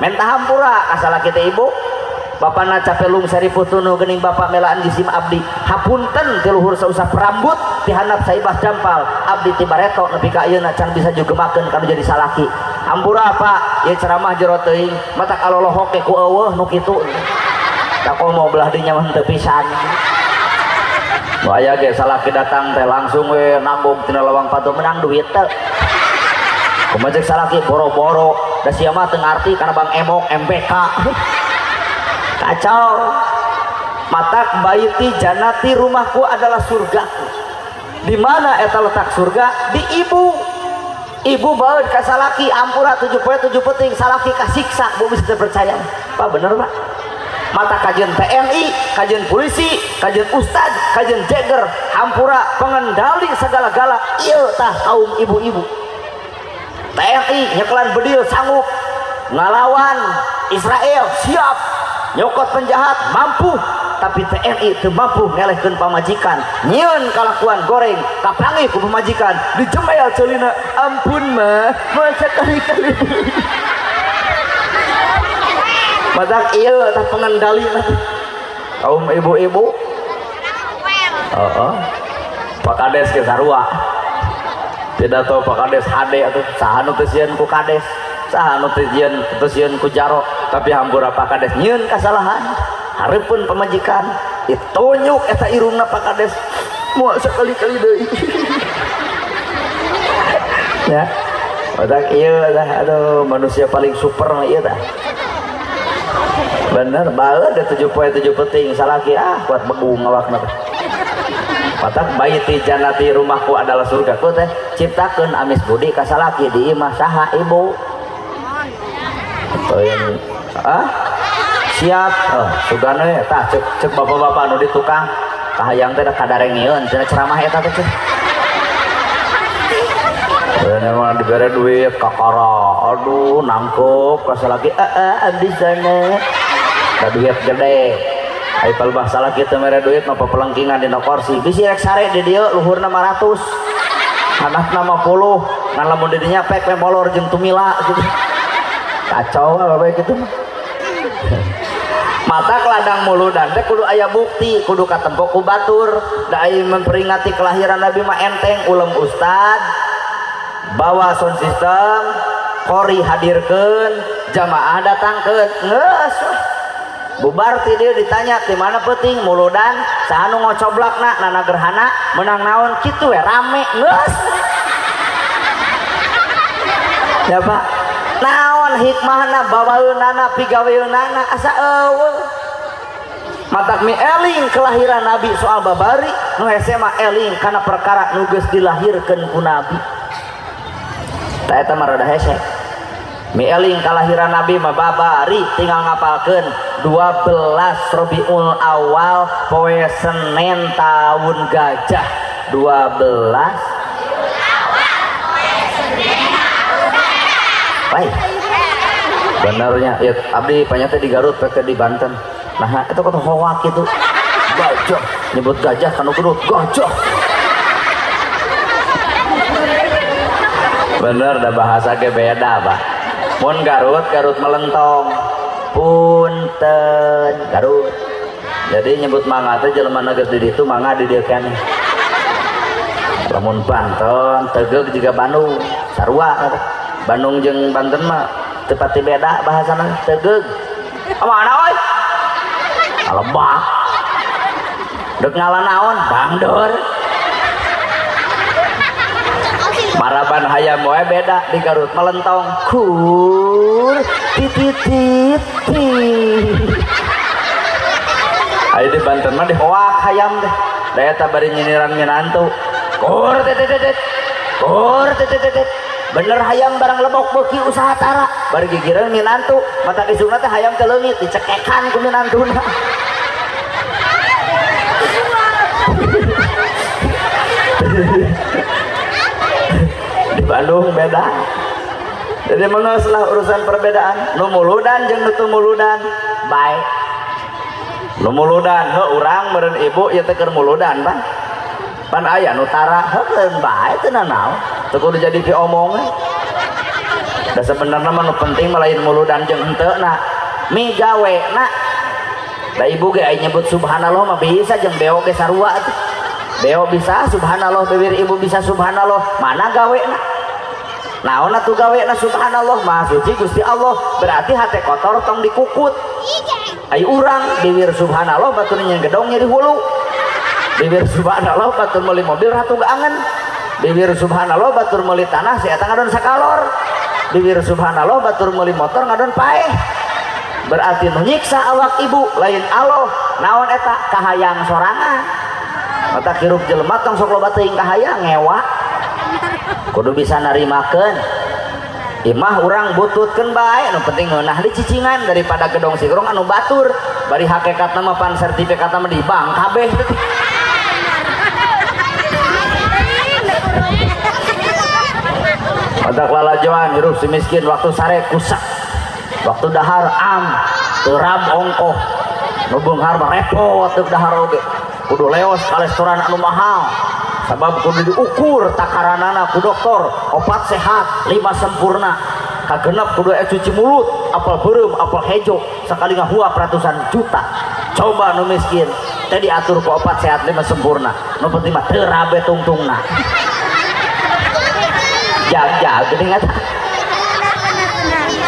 menta hampura ka salaki teh ibu bapana capelung sariputun nu geuning bapak melaan jisim abdi hapunten ti luhur sausap rambut ti handap saibah jampal abdi ti bareto nepi ka ayeuna can bisa jugemakeun kanu jadi salaki hampura pak ieu ceramah jero teuing matak alolohok ke ku eueuh nu kitu tak mau belah dinya mah teu pisan aya ge salaki datang teh langsung we nanggung tina lawang patu menang duit teh kumaha ceuk salaki boro-boro da sia mah teu ngarti kana Bang Emok MPK kacau matak baiti janati rumahku adalah surgaku di mana eta letak surga di ibu baeud ka salaki ampura 7 poe 7 peuting salaki kasiksa bu bisa percaya Pak bener Pak mata kajian TNI, kajian polisi, kajian ustad, kajian jeger, hampura pengendali segala-gala ieu tah kaum ibu-ibu TNI nyekelan bedil sanggup ngalawan Israel siap nyokot penjahat mampu tapi TNI teu mampu ngelehkeun pamajikan nyieun kalakuan goreng kapangi ku pamajikan dijemel ceulina ampun mah masa kali-kali madak ieu tah pengendali kaum ibu-ibu Pak Kades ke sarua tidak tahu Pak Kades HD atau saha nu teu sieun ku Kades saha nu teu sieun ku Jaro tapi hampura Pak Kades nyieun kasalahan hareupeun pamajikan ditunjuk eta irungna Pak Kades moal sakali-kali deui ya madak ieu tah aduh manusia paling super mah ieu tah bener baeud da 7 poe 7 peuting salaki kuat begung awakna patak baiti jannati rumahku adalah surgaku teh ciptakeun amis budi ka salaki di imah saha ibu siap sugane tah ceuk bapak-bapak nu di tukang kahayang teh da kadarengieun cenah ceramah eta teh bener mah dibere duit kakara aduh nangkep ka salaki abdi sana da duit gede ai palbah salaki teu mere duit mah papelengkingan dina kursi bisi rek sare di dieu luhurna 500 handapna 50 ngan lamun di dinya pek molor jeung tumila gitu kacau apa gitu mata keladang muludan teh kudu aya bukti, kudu katempo ku batur da aya memperingati kelahiran Nabi mah enteng ulem ustad bawa sound system kori hadirkeun jamaah datangkeun geus bubar ti dieu ditanya di mana peuting muludan saha nu ngocoblakna nana gerhana menang naon kitu we rame geus ya Pak naon hikmahna bawaeunana pigaweunana asa eueuh matak mi eling kelahiran Nabi soal babari nu hese mah eling kana perkara nu geus dilahirkeun ku Nabi tah eta mah rada hese mi eling kelahiran Nabi mah babari tinggal ngapalkeun 12 Rabiul Awal poe Senin tahun gajah 12 baik benernya ya abdi panyata di Garut pake di Banten nah itu kata hoak itu gajah nyebut gajah kan kudu gajah bener dah bahasa ge beda Pak mun Garut melentong punten Garut jadi nyebut mangga teh jelema geus di ditu mangga di dieu keneh lamun Banten Tegeuk juga Bandung sarua Bandung jeung Banten mah tepati beda bahasana Tegeuk mana oi alebak dek ngalah naon bangdor maraban hayam wae beda di Garut melentong kur tititit ayo di Banten mah dihoak hayam deh daya tabari nyiniran minantu kur tititit kur tititit bener hayam barang lebok beuki usaha tara bari gigireun minantu mata disungna teh hayam teh leungit dicekekan ku minantuna di Bandung beda jadi mengeus lah urusan perbedaan nu muludan jeung nu teu muludan bae nu muludan heuh urang meureun ibu ieu teh keur muludan pan aya nu tara heukeun bae teu nanaon teu kudu jadi diomongan da sebenarnya mah nu penting mah lain muludan jeung henteuna mi gawena da ibu ge aya nyebut subhanallah mah bisa jeung beo ge sarua atuh beo bisa subhanallah bibir ibu bisa subhanallah mana gawena naon atuh gawena subhanallah maha suci Gusti Allah berarti hate kotor tong dikukut aya urang bibir subhanallah batur nya gedongnya di hulu bibir subhanallah batur meuli mobil ratu gaangan bibir subhanallah batur meuli tanah si eta ngadon sakalor bibir subhanallah batur meuli motor ngadon paeh berarti nu nyiksa awak ibu lain Allah naon eta kahayang sorangan mata kirup jelema tong sok loba teuing kahayang ngewa kudu bisa narimakeun imah urang bututkeun bae nu penting ngeunah di cicingan daripada gedong sigrong anu batur bari hakikatna mah pan sertifikatna mah di bank kabeh ada kelalajoan hirup si miskin waktu sare kusak waktu dahar am terab ongkoh nu beunghar mah repot teu dahar oge kudu leos kolesteran anu mahal sabab kudu diukur takaranana ku dokter opat sehat 5 sempurna kagenep kudu cuci mulut apal beureum apal hejo sakali ngahuap ratusan juta coba nu miskin teh diatur ku opat sehat 5 sempurna nu penting mah teu rabe tungtungna jag geuning eta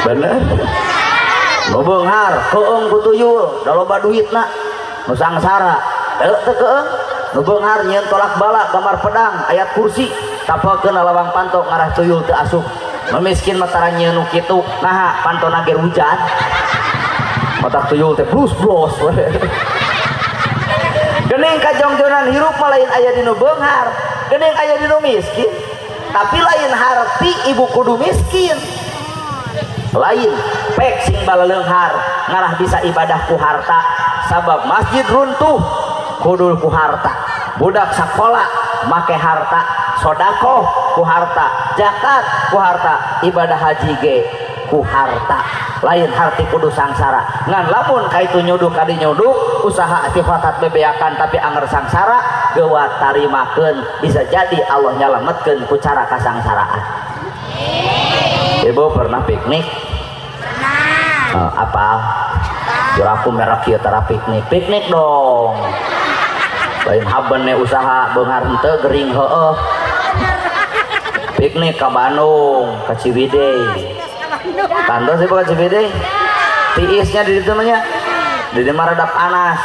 bener nu beunghar keung ku tuyul da loba duitna nu sangsara teu keung nu beunghar nyieun tolak bala gambar pedang ayat kursi tapakeun lawang panto ngarah tuyul teu asup miskin mah tara nyieun nu kitu naha pantona ge hujan otak tuyul teh blos geuning kajongjonan hirup mah lain aya di nu beunghar geuning aya di nu miskin tapi lain harti ibu kudu miskin lain pek sing balaleunghar ngarah bisa ibadah ku harta sabab masjid runtuh kudu ku harta budak sakola make harta sodako ku harta zakat ku harta ibadah haji ge ku harta lain harti kudu sangsara ngan lamun kaitu nyuduk kadi nyuduk usaha sifatat bebeakan tapi anger sangsara geuwat tarimakeun bisa jadi Allah nyalametkeun ku cara kasangsaraan ibu pernah piknik Apa juraku merek kieu tara piknik dong lain habennya usaha beunghar henteu gering heueuh piknik ke Bandung ke Ciwidey kantor sih bukan Ciwidey tiisnya di situ namanya di mana ada panas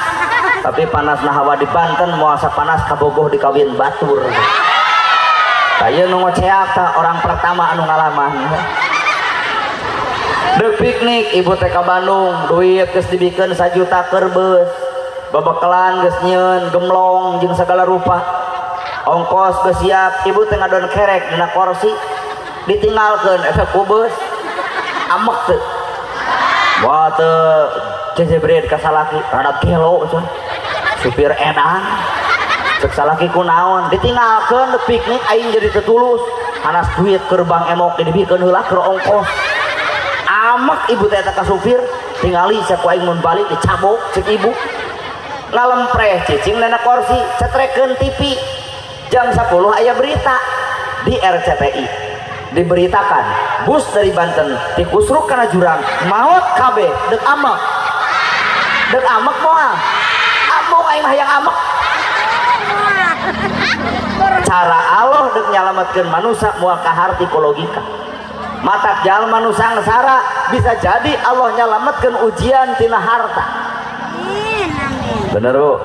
tapi panas nah hawa di Banten muasa panas kabogoh di kawin batur kayak nu ngoceak orang pertama anu ngalaman dek piknik ibu teh ka Bandung duit geus dibikeun 1 juta keur beus babakalan geus nyieun gemlong jeung segala rupa ongkos geus siap ibu teh ngadon kerek dina kursi ditinggalkeun efek ku beus amek teu wah teu jejebred ka salaki rada gelo coy supir edan cek salaki kunaon ditinggalkeun dek piknik aing jadi tetulus hanas duit keur bang emok dibikeun heula keur ongkos amak ibu teh ka supir tingali saku aing mun balik dicabok cek ibu ngalempreh cicing dina kursi cetrekeun TV jam 10 aya berita di RCTI diberitakan bus dari Banten dikusruk kana jurang maut kabeh dek amak moal amok aing mah hayang amak cara Allah dek nyalametkeun manusia moal kahar psikologika matak jalma nu sangsara bisa jadi Allah nyalametkeun ujian tina harta bener bu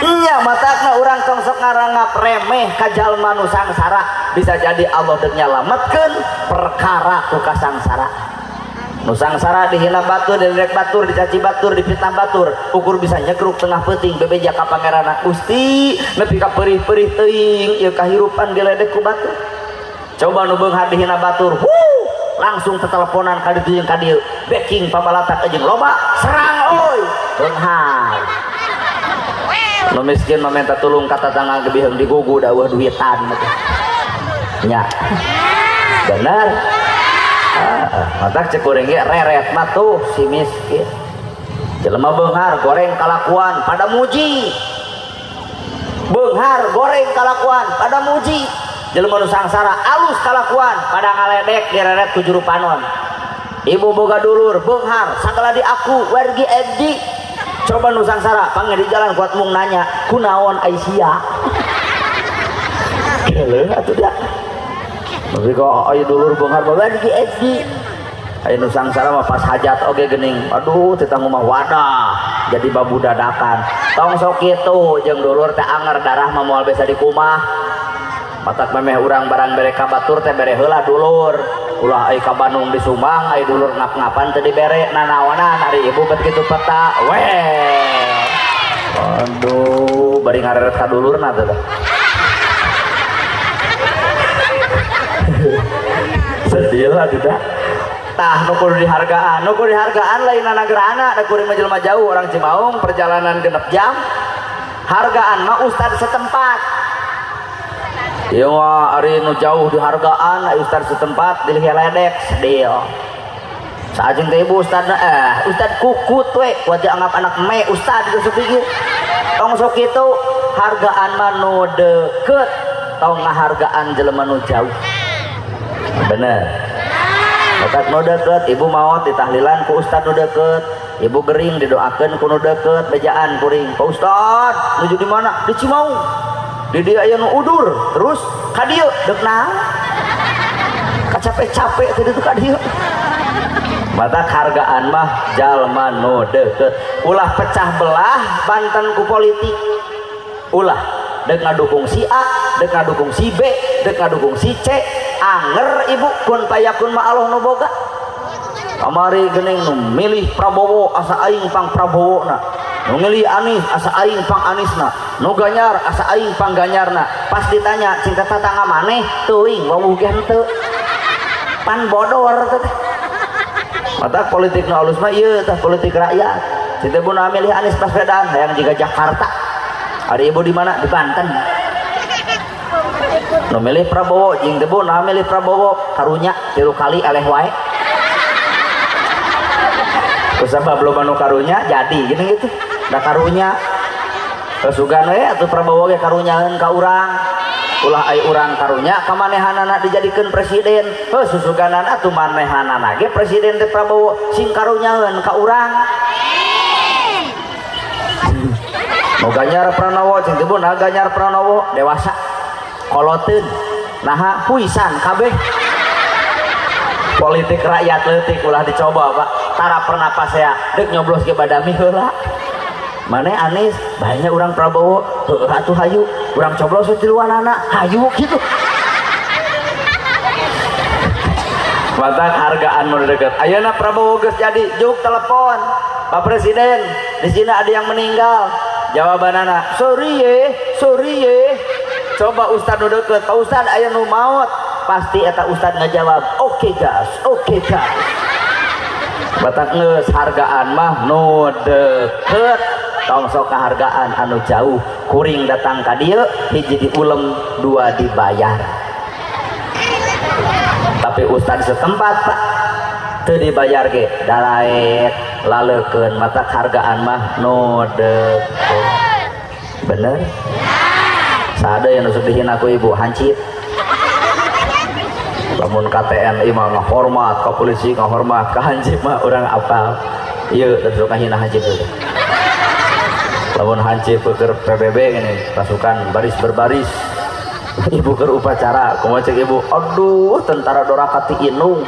iya matakna urang tong sok ngaranggap remeh ka jalma nu sangsara bisa jadi Allah dek nyalametkeun perkara ku kasangsara nu sangsara dihina batur diledek batur dicaci batur difitnah batur ukur bisa nyegruk tengah peuting bebeja ka pangeranna Gusti nepi ka perih-perih teuing ieu kahirupan diledek ku batur coba nu beunghar dihina batur langsung teteleponan ka ditu jeung ka dieu backing pabalatak jeung loba serang oi beunghar nu miskin mah minta tulung ka tatangga gebiheung digugu da eueuh duitan nya bener matak cek urang ge reret mah tuh si miskin jelema beunghar goreng kalakuan pada muji beunghar goreng kalakuan pada muji jelema nu sangsara alus kalakuan pada ngaledek direret ku juru panon ibu boga dulur beunghar sagala di aku wargi edi coba nu sangsara panggil di jalan kuat mung nanya kunaon Aisyah geuleung atuh dia tapi kok ayo dulur beunghar wargi edi ayo nu sangsara mah pas hajat oge geuning aduh teh mah wadah jadi babu dadakan tong sok kitu jeung dulur teh anger darah mah moal besa di kumah matak memeh urang barang bere ka batur teh bere heula dulur ulah ai ka Bandung di Sumbang ai dulur ngap-ngapan teh dibere nanaonan ari ibu bet kitu peta weh aduh bari ngareret ka dulurna teh sedih lah tidak tah nu kudu dihargaan lain nagerana da kuring jelema jauh orang Cimaung perjalanan 6 jam hargaan mah ustad setempat ieu mah ari nu jauh dihargaan ustad setempat dilih ledek sedih saajeng teh ibu ustadna ustad kukut we kuat dianggap anak me ustad geus pikir tong sok kitu hargaan mah nu deukeut tong ngahargaan jelema nu jauh bener matak nu deukeut ibu maot ditahlilan ku ustad nu deukeut ibu gering didoakeun ku nu deukeut bejaan kuring Pak Ustad nuju di mana di Cimaung di dia aya nu udur terus ka dieu deuk naon kacapek-capek teh ditu ka dieu matak hargaan mah jalma nu deukeut ulah pecah belah Banten ku politik ulah deuk ngadukung si A deuk ngadukung si B deuk ngadukung si C anger ibu kun payakun mah Allah nu boga kamari geuning nu milih Prabowo asa aing pang Prabowo na nu milih Anies asa aing pang Anisna nu Ganyar asa aing pang Ganyarna pas ditanya cinta tatangga maneh teuing wawuh ge henteu pan bodor teh mata politik nu alus mah ieu tah politik rakyat cinta bu nu milih Anies Baswedan hayang jiga Jakarta ari ibu di mana di Banten nu milih Prabowo jeung teh bu nu milih Prabowo karunya 3 kali eleh wae kusabab loba nu karunya jadi gini gitu da karunya kesugan we atuh Prabowo ge karunyaeun ka urang ulah ai urang karunya kamanehanana dijadikan presiden susuganan atuh manehanana ge presiden teh Prabowo sing karunyaeun ka urang mau Ganjar Pranowo cing teu beunang Ganjar Pranowo dewasa koloteun naha huisan kabeh politik rakyat leutik ulah dicoba Pak tara pernapas saya deuk nyoblos ke badami heula mana Anies banyak orang Prabowo atuh hayu orang coblos tiluanana hayu gitu mata hargaan nu deket ayeuna Prabowo geus jadi juk telepon Pak Presiden di sini ada yang meninggal jawabanana sorry ye coba Ustad nu deket Pak Ustad aya nu maot pasti eta Ustad ngajawab oke gas batak ngeus hargaan mah nu deket tong sok kehargaan anu jauh kuring datang ka dieu hiji diulem dua dibayar tapi Ustad setempat Pak teu dibayar ge dalaek laleukeun mata hargaan mah nu deket bener sada yang nusuk dihina ku ibu hancit lamun KTNI mah ngahormat ka polisi ngahormat ka hancip mah urang apal ieu teu kahina hancip teh lamun hancip keur PBB ini pasukan baris berbaris ibu keur upacara kumaha cek ibu aduh tentara Dorakati Inung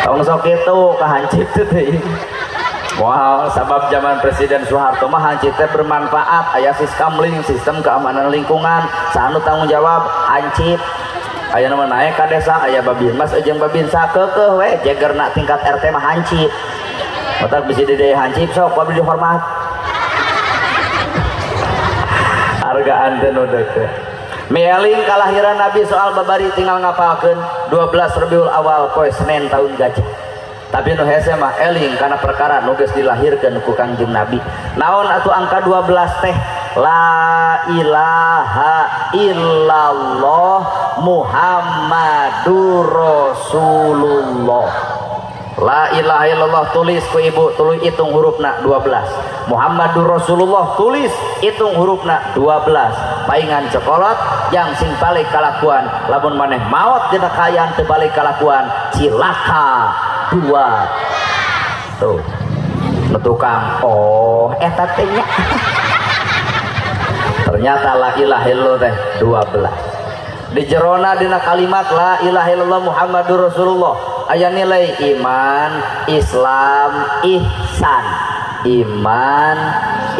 tong sok kitu ka hancip teh wow sabab zaman Presiden Soeharto mah hancip teh bermanfaat aya siskamling sistem keamanan lingkungan sanu tanggung jawab hancip aya nama naik ka desa aya babinmas jeung babinsa keukeuh we jegerna tingkat RT mah hancip otak bisa didaya hancip sok kudu dihormat hargaan teh nu deukeut mieling kalahiran Nabi soal babari tinggal ngapalkeun 12 Rabiul Awal poe Senin tahun gajah tapi nu hese mah eling kana perkara nu geus dilahirkeun ku Kangjeng Nabi naon atuh angka 12 teh la ilaha illallah Muhammadur Rasulullah la ilaha illallah tulis ku ibu tuluy hitung hurufna 12 Muhammadur Rasulullah tulis hitung hurufna 12 paingan cokolot yang sing balik kalakuan lamun maneh maot dina kaayaan teu balik kalakuan cilaka 2 tuh tukang oh eta teh nya ternyata la ilaha illallah teh 12 di jerona dina kalimat la ilaha illallah Muhammadur Rasulullah aya nilai iman Islam ihsan iman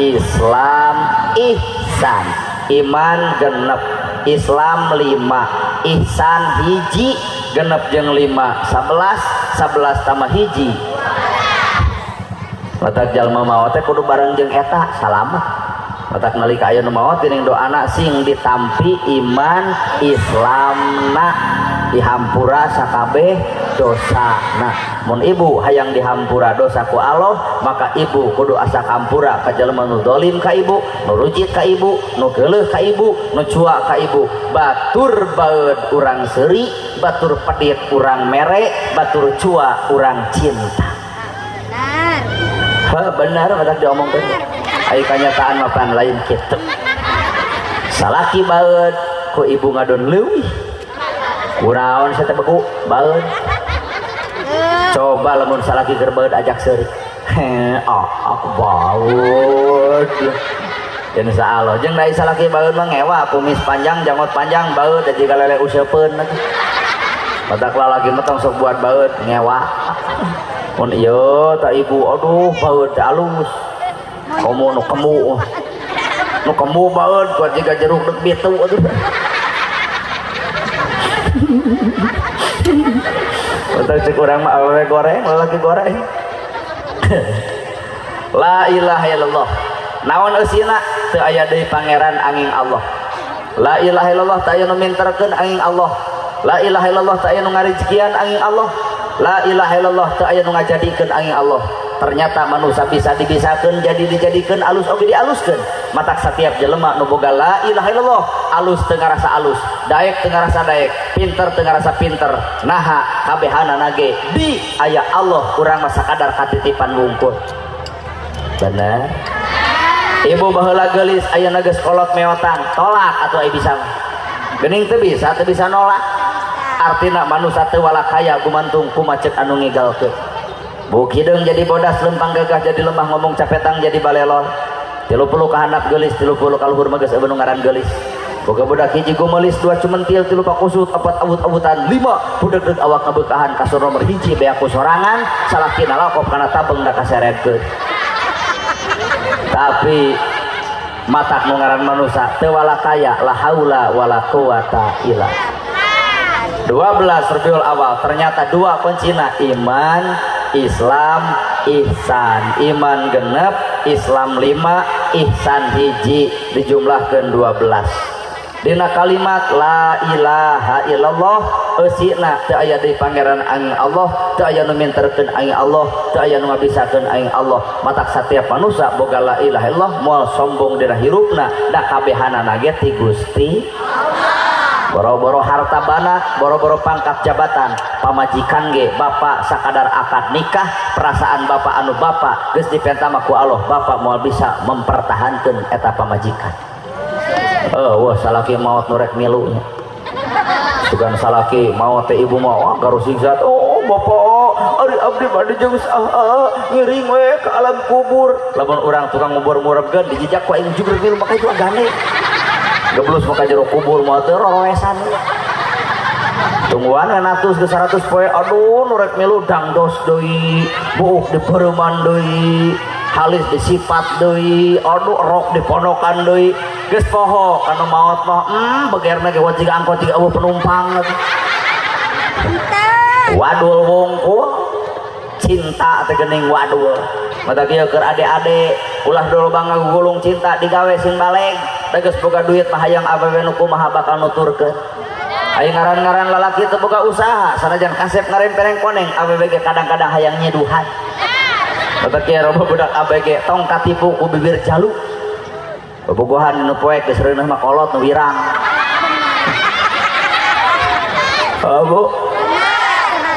Islam ihsan iman genep Islam 5 ihsan hiji genep jeung 5 11 tambah hiji matak jalma maot teh kudu bareng jeung eta salamet matak nalika aya nu maot geuning doana sing ditampi iman Islamna dihampura sakabeh dosana mun ibu hayang dihampura dosa ku Allah maka ibu kudu asa kampura ka jalma nu zalim ka ibu nu rujit ka ibu nu geuleuh ka ibu nu cua ka ibu batur baeud urang seuri batur pedit urang mere batur cua urang cinta benar matak diomongkeun ai kanyataan mah pan lain kitu salaki baeud ku ibu ngadon leuwih kunaon saya beku baeud coba lamun salaki keur baeud ajak seuri aku baeud jeung saalo jeung da salaki baeud mah ngewa kumis panjang janggot panjang baeud da jiga lele useupeun matak lalaki mah tong sok buat baeud ngewa mun ieu ta ibu aduh baeud alus komo nu kemu baeud kuat jiga jeruk deuk bitu atuh untuk cek orang mah awewe goreng lalaki goreng la ilaha illallah naon eusina teu aya deui pangeran angin Allah la ilaha illallah teu aya nu minterkeun angin Allah la ilaha illallah teu aya nu ngarizkian angin Allah la ilaha illallah teu aya nu ngajadikeun angin Allah ternyata manusia bisa dibisakeun jadi dijadikeun alus oge dialuskeun matak setiap jelema nu boga la ilaha illallah alus teu ngarasa alus daek teu ngarasa daek pinter teu ngarasa pinter naha kabehanana ge di aya Allah urang mah sakadar katitipan wungkul bener ibu baheula geulis ayeuna geus kolot meotan tolak atuh ai bisa geuning teu bisa nolak artina manusia teu walakaya gumantung kumaceuk anu ngigalkeun buk hideung jadi bodas lempang gagah jadi lemah ngomong capetang jadi balelol 30 kahandap geulis 30 kaluhur mah geus eueuh nu ngaran geulis boga budak hiji gumelis 2 cumentil 3 pakusut 4 awut-awutan 5 budak awak ngabeukahan kasur nomor hiji beaku sorangan salakina lakop kana tabeng da kaseretkeun tapi matak nu ngaran manusia teu walakaya la haula wala quwata illa 12 Rabiul Awal ternyata 2 kuncina iman Islam ihsan iman genep Islam 5 ihsan hiji dijumlahkeun 12 dina kalimat la ilaha illallah eusina teu aya deui pangeran aing Allah teu aya nu minterkeun aing Allah teu aya nu ngabisakeun aing Allah matak satiap manusia boga la ilaha illallah moal sombong dina hirupna da kabehanana ge ti Gusti boro-boro harta bana boro-boro pangkat jabatan pamajikan ge bapak sakadar akad nikah perasaan bapak anu bapak geus dipentama ku Allah bapak moal bisa mempertahankeun eta pamajikan wah salaki maot nu rek milu nya sugan salaki maot teh ibu mah garusing zat bapak ari abdi bade jeung saha ngiring we ka alam kubur lamun urang tukang ngubur-ngurepkeun dijijak ku aing jugreg milu maka itu agane geblus maka jero kubur moal teu roroesan tungguan enatus ke 100 poe aduh nu rek milu dangdos deui buuk dipeureman deui halis disifat deui aduh rok diponokan deui geus poho kana maot mah begerna ge wajig angkot tiga eueuh penumpang wadul wungkul cinta teh geuning wadul mata kieu keur ade-ade ulah dulu bangga gulung cinta digawe sing baleg tegas boga duit mah hayang awewe nu kumaha bakal nuturkeun aya ngaran-ngaran lalaki teu boga usaha sanajan kasep ngarempereng koneng awewe ge kadang-kadang hayang nyeduhan mata kieu roba budak ABG tong katipu ku bibir jalu bobogohan nu poek geus reuneuh mah kolot nu wirang bu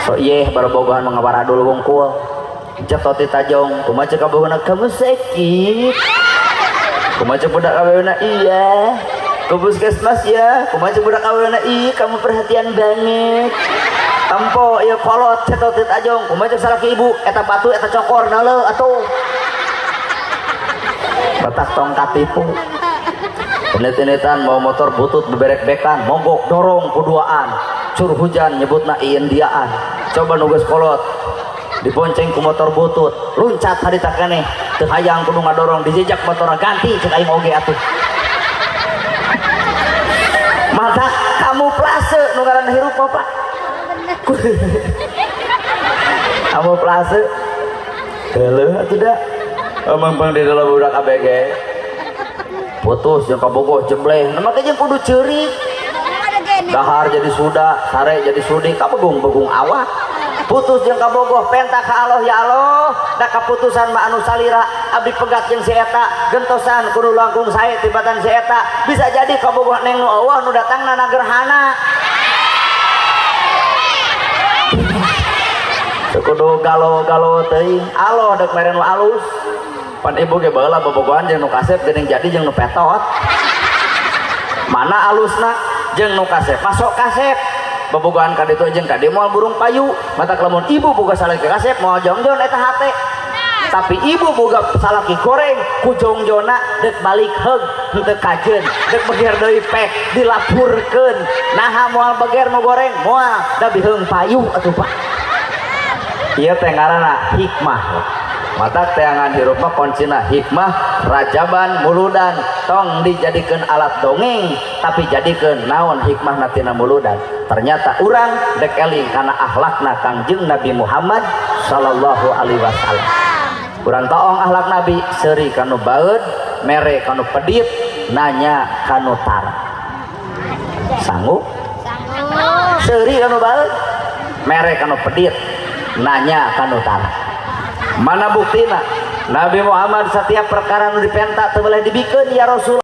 so ieu barobogohan mah ngabaradul wungkul cetot ti tajong kumaha ceuk abeuna kamu sakit kumaha budak aweuna iya ke puskesmas ya kumaha budak aweuna iya kamu perhatian banget tampo ieu kolot cetot ti tajong kumaha salaki ibu eta batu eta cokor nauleuh atuh batak tong katipu penit-penitan mau motor butut beberek-bekan mogok dorong kuduaan cur hujan nyebutna ieun diaan coba nu geus kolot dibonceng ku motor butut luncat harita keneh teu hayang kudu ngadorong dijejak motorna ganti ceuk aing oge atuh mata kamu plase nu ngaranna hirup Bapak kamu plase heuleuh atuh da mangpang di dalam budak ABG putus jeung kabogoh jembleh nama teh jeung kudu ceurik dahar jadi suda sare jadi sudi kabegung-begung awak putus jeung kabogoh penta ka Allah ya Allah da kaputusan mah anu salira abdi pegat jeung si eta gentosan kudu langkung sae tibatan si eta bisa jadi kabogoh neng nu Allah nu datangna na gerhana kudu galo-galo teuing Allah dek mere nu alus pan ibu ge baheula bobogohan jeung nu kasep geuning jadi jeung nu petot mana alusna jeung nu kasep masuk kasep bobogohan ka ditu jeung ka dieu moal burung payu mata lamun ibu boga salaki kasep moal jongjon eta hate tapi ibu boga salaki goreng ku jongjona dek balik heug henteu kajeun dek beger deui peh dilapurkeun naha moal beger nu goreng moal da biheung payu atuh Pak ieu teh ngaranna hikmah mata teangan hirup mah kuncina hikmah rajaban muludan tong dijadikeun alat dongeng tapi jadikeun naon hikmah natina muludan ternyata urang dek eling kana akhlakna Kangjeng Nabi Muhammad sallallahu alaihi wasallam urang taong akhlak Nabi seuri kanu baeud mere kanu pedit nanya kanu tar sanggup seuri kanu baeud mere kanu pedit nanya kanu tar mana buktina Nabi Muhammad setiap perkara nu dipenta teu boleh dibikeun ya Rasul